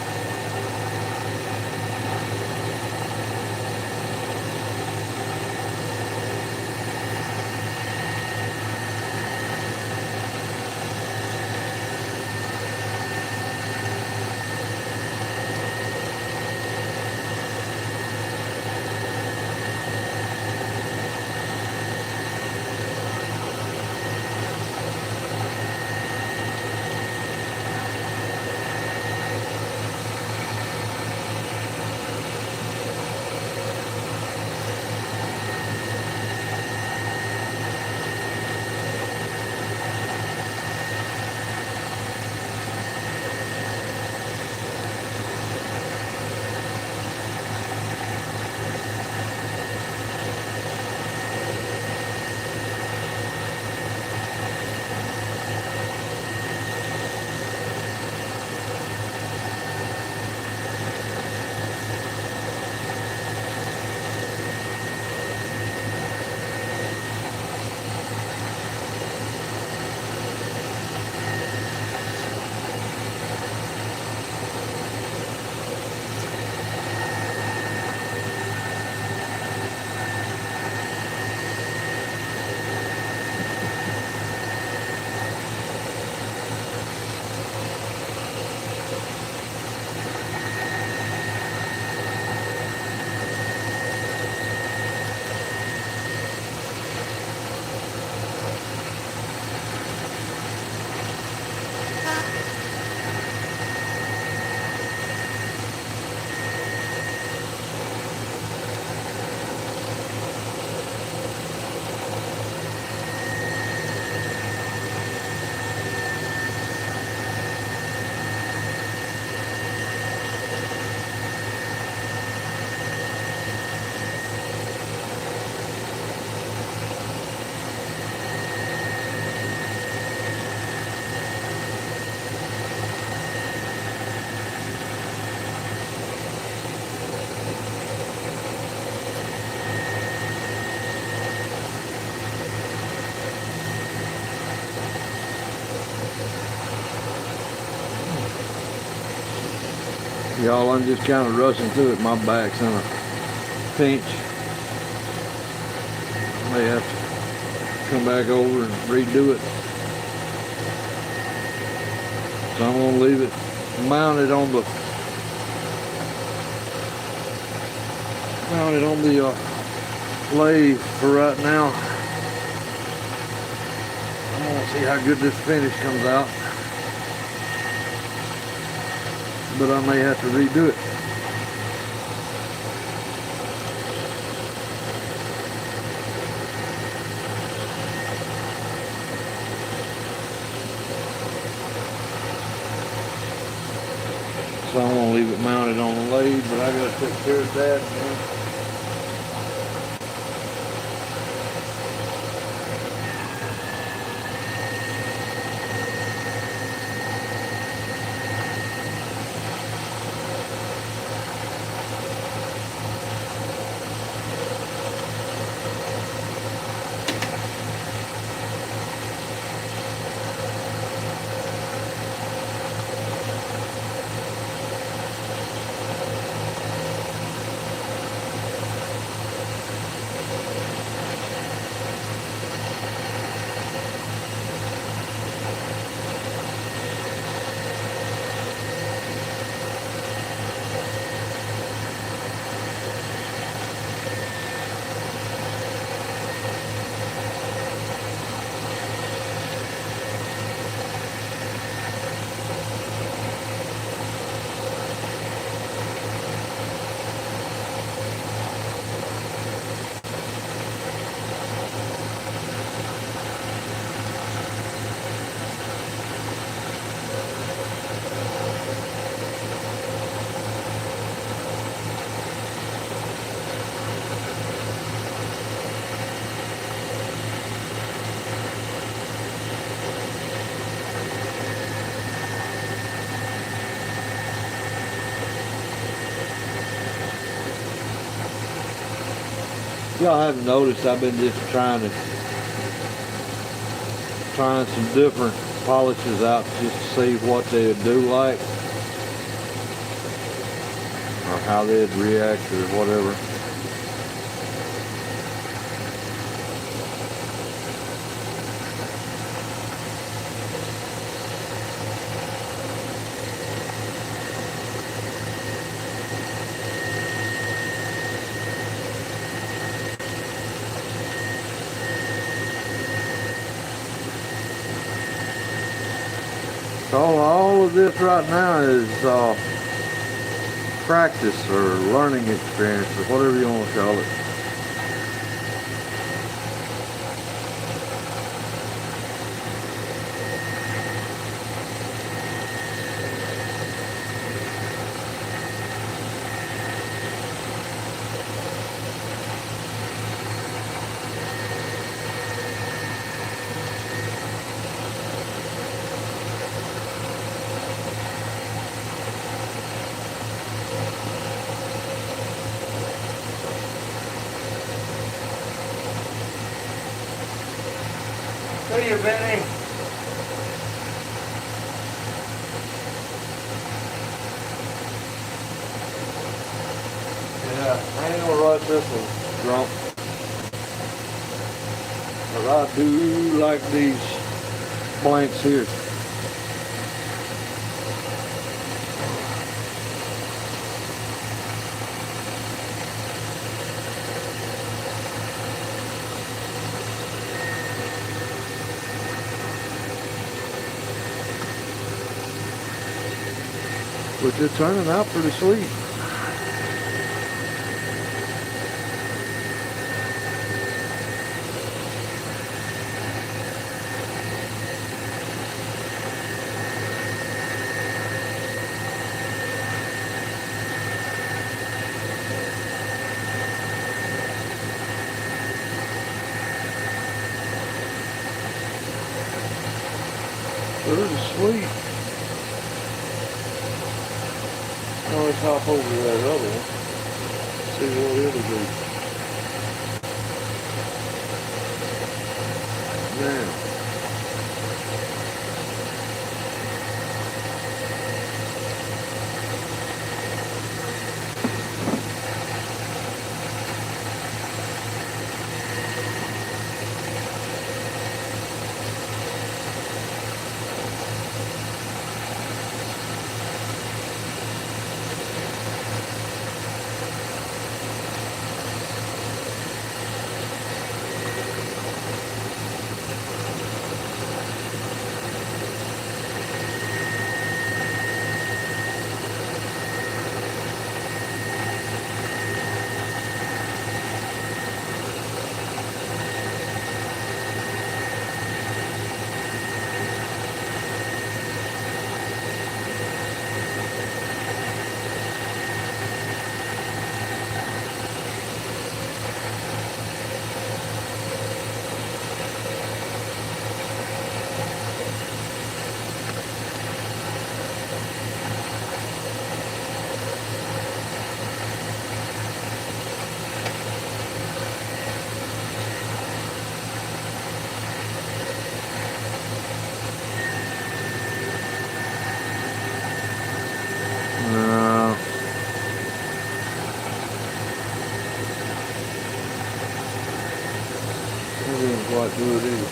Y'all, I'm just kind of rushing through it. My back's in a pinch. I may have to come back over and redo it. So I'm going to leave it mounted on the lathe for right now. I'm going to see how good this finish comes out. But I may have to redo it. So I'm gonna leave it mounted on the lathe, but I gotta take care of that. Y'all haven't noticed, I've been just trying some different polishes out just to see what they would do like. how they'd react or whatever. All of this right now is practice or learning experience or whatever you want to call it. See you, Benny. Yeah, I ain't gonna rush this one, drunk. But I do like these blanks here. But they're turning out pretty sweet. Pretty sweet. Now let's hop over to that other one. See what it'll do. Now. Quite good either.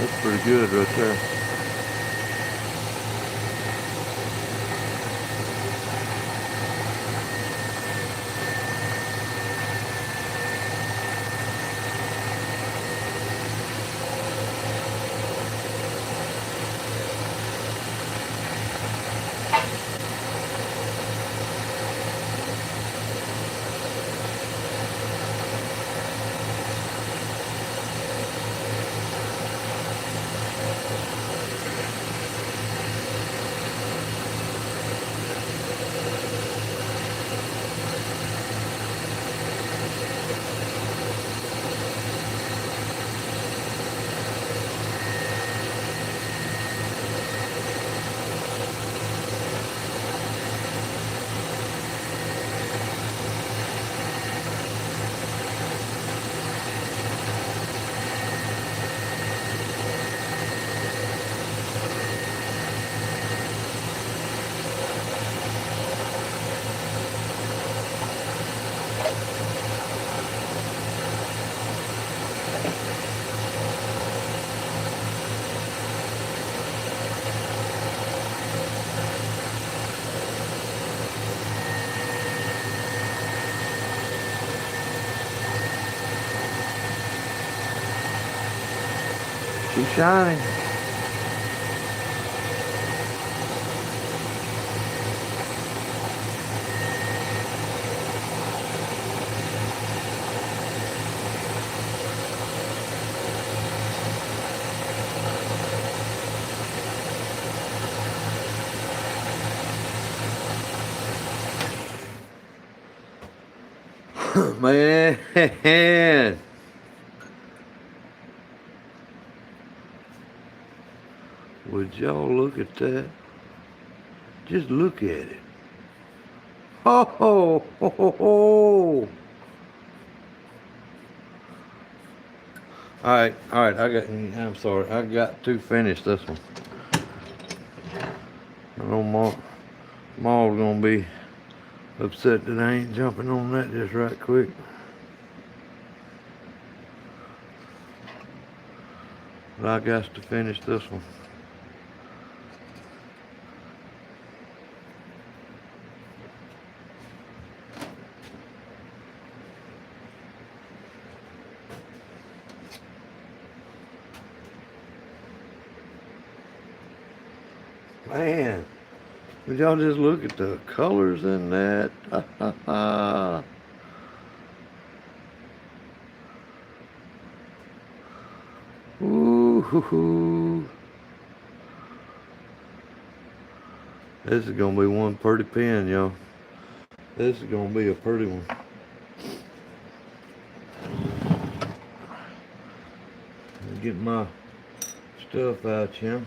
That's pretty good right there. She's shining. Man. Would y'all look at that? Just look at it. Ho ho ho ho ho. Alright, I'm sorry, I got to finish this one. I know Ma's gonna be upset that I ain't jumping on that just right quick. But I got to finish this one. Man, would y'all just look at the colors in that? Ha ha ha. Ooh hoo hoo. This is gonna be one pretty pen, y'all. This is gonna be a pretty one. Get my stuff out here.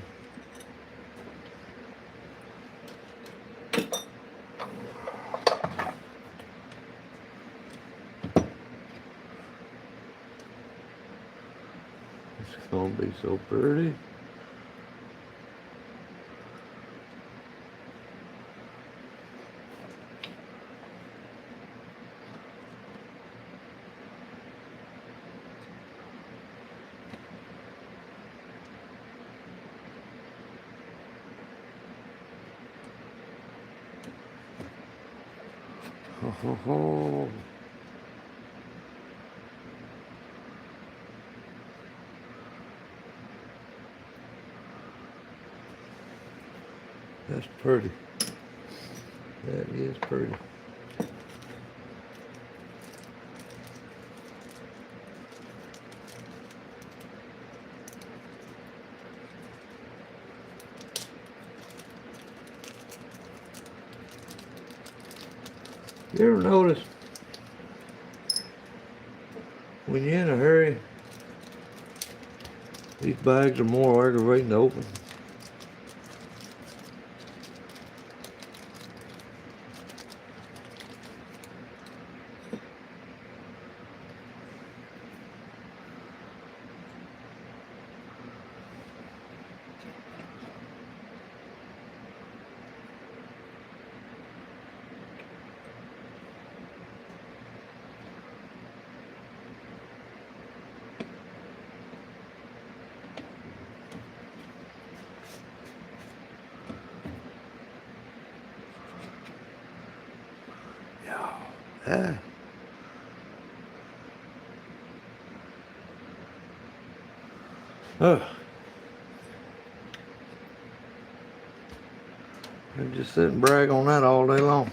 It's gonna be so pretty. Ho ho ho. That's pretty. That is pretty. You ever notice when you're in a hurry, these bags are more aggravating to open? Ah. Oh. I just sit and brag on that all day long.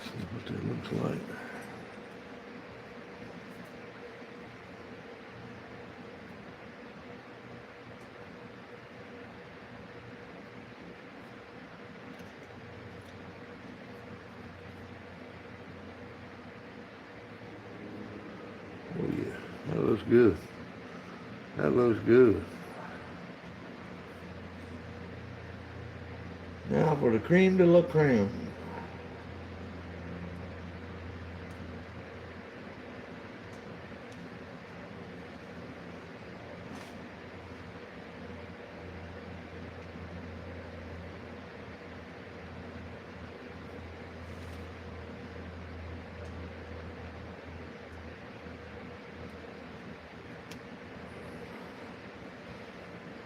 See what that looks like. Oh yeah, that looks good. That looks good. Now for the creme de la creme.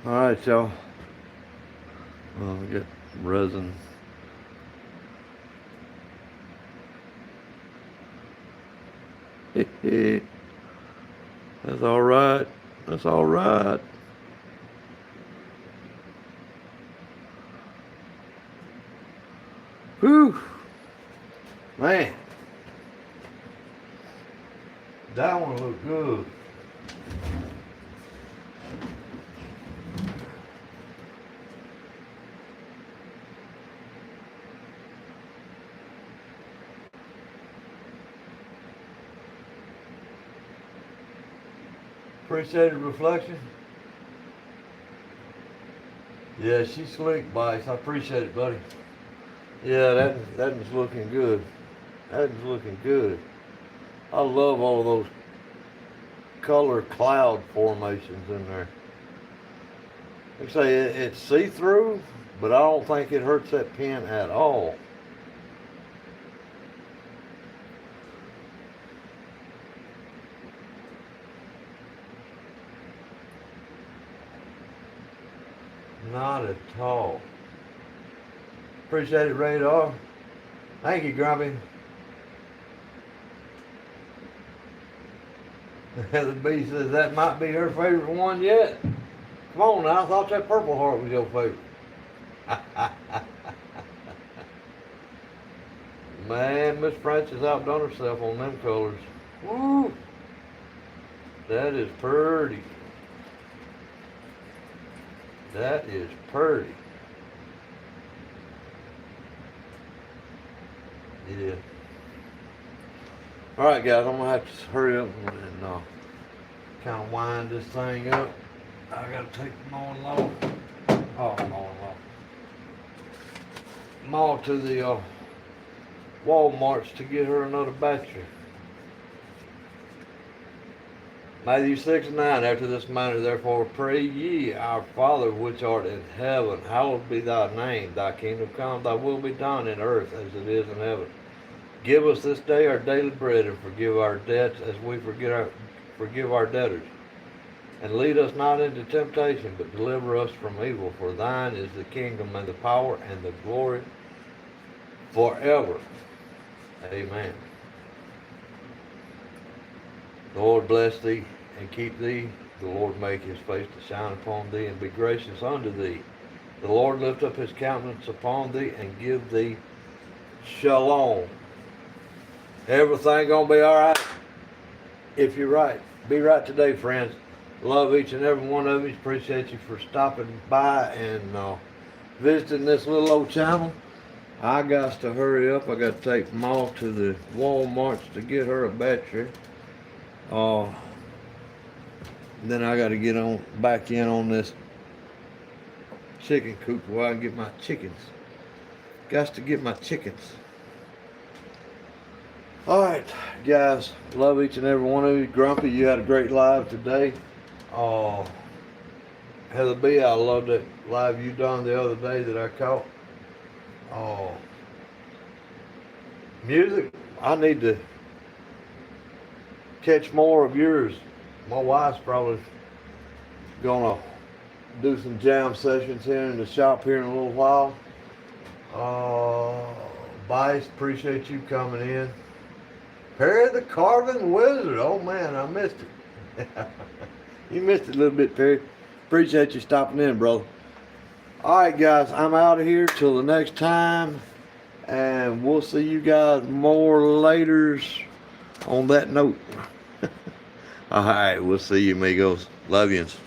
All right, y'all. Well, we got resin. That's all right. That's all right. Whew. Man. That one looked good. Appreciated reflection. Yeah, she's slick, Bice. I appreciate it, buddy. Yeah, that is looking good. That is looking good. I love all of those color cloud formations in there. Like I say, it's see-through, but I don't think it hurts that pen at all. Not at all. Appreciate it, Radar. Thank you, Grumpy. The bee says that might be her favorite one yet. Come on now, I thought that Purple Heart was your favorite. Man, Miss Francis outdone herself on them colors. Woo! That is pretty. That is pretty. Yeah. All right, guys, I'm gonna have to hurry up and kind of wind this thing up. I gotta take the mowing law. Oh, mowing law. Mow to the Walmarts to get her another battery. Matthew 6:9, after this manner, therefore pray ye, our Father which art in heaven, hallowed be thy name, thy kingdom come, thy will be done in earth as it is in heaven. Give us this day our daily bread, and forgive our debts as we forgive our debtors. And lead us not into temptation, but deliver us from evil. For thine is the kingdom and the power and the glory forever. Amen. The Lord bless thee and keep thee. The Lord make his face to shine upon thee and be gracious unto thee. The Lord lift up his countenance upon thee and give thee shalom. Everything gonna be all right if you're right. Be right today, friends. Love each and every one of you. Appreciate you for stopping by and visiting this little old channel. I got to hurry up. I got to take Ma to the Walmarts to get her a battery. Then I got to get on back in on this chicken coop where I can get my chickens. Got to get my chickens. Alright, guys, love each and every one of you. Grumpy, you had a great live today. Heather B, I loved that live you done the other day that I caught. Music, I need to catch more of yours. My wife's probably gonna do some jam sessions here in the shop here in a little while. Bice, appreciate you coming in. Perry the Carving Wizard. Oh man, I missed it. You missed it a little bit, Perry. Appreciate you stopping in, brother. Alright guys, I'm out of here till the next time. And we'll see you guys more laters on that note. Alright, we'll see you amigos. Love yous.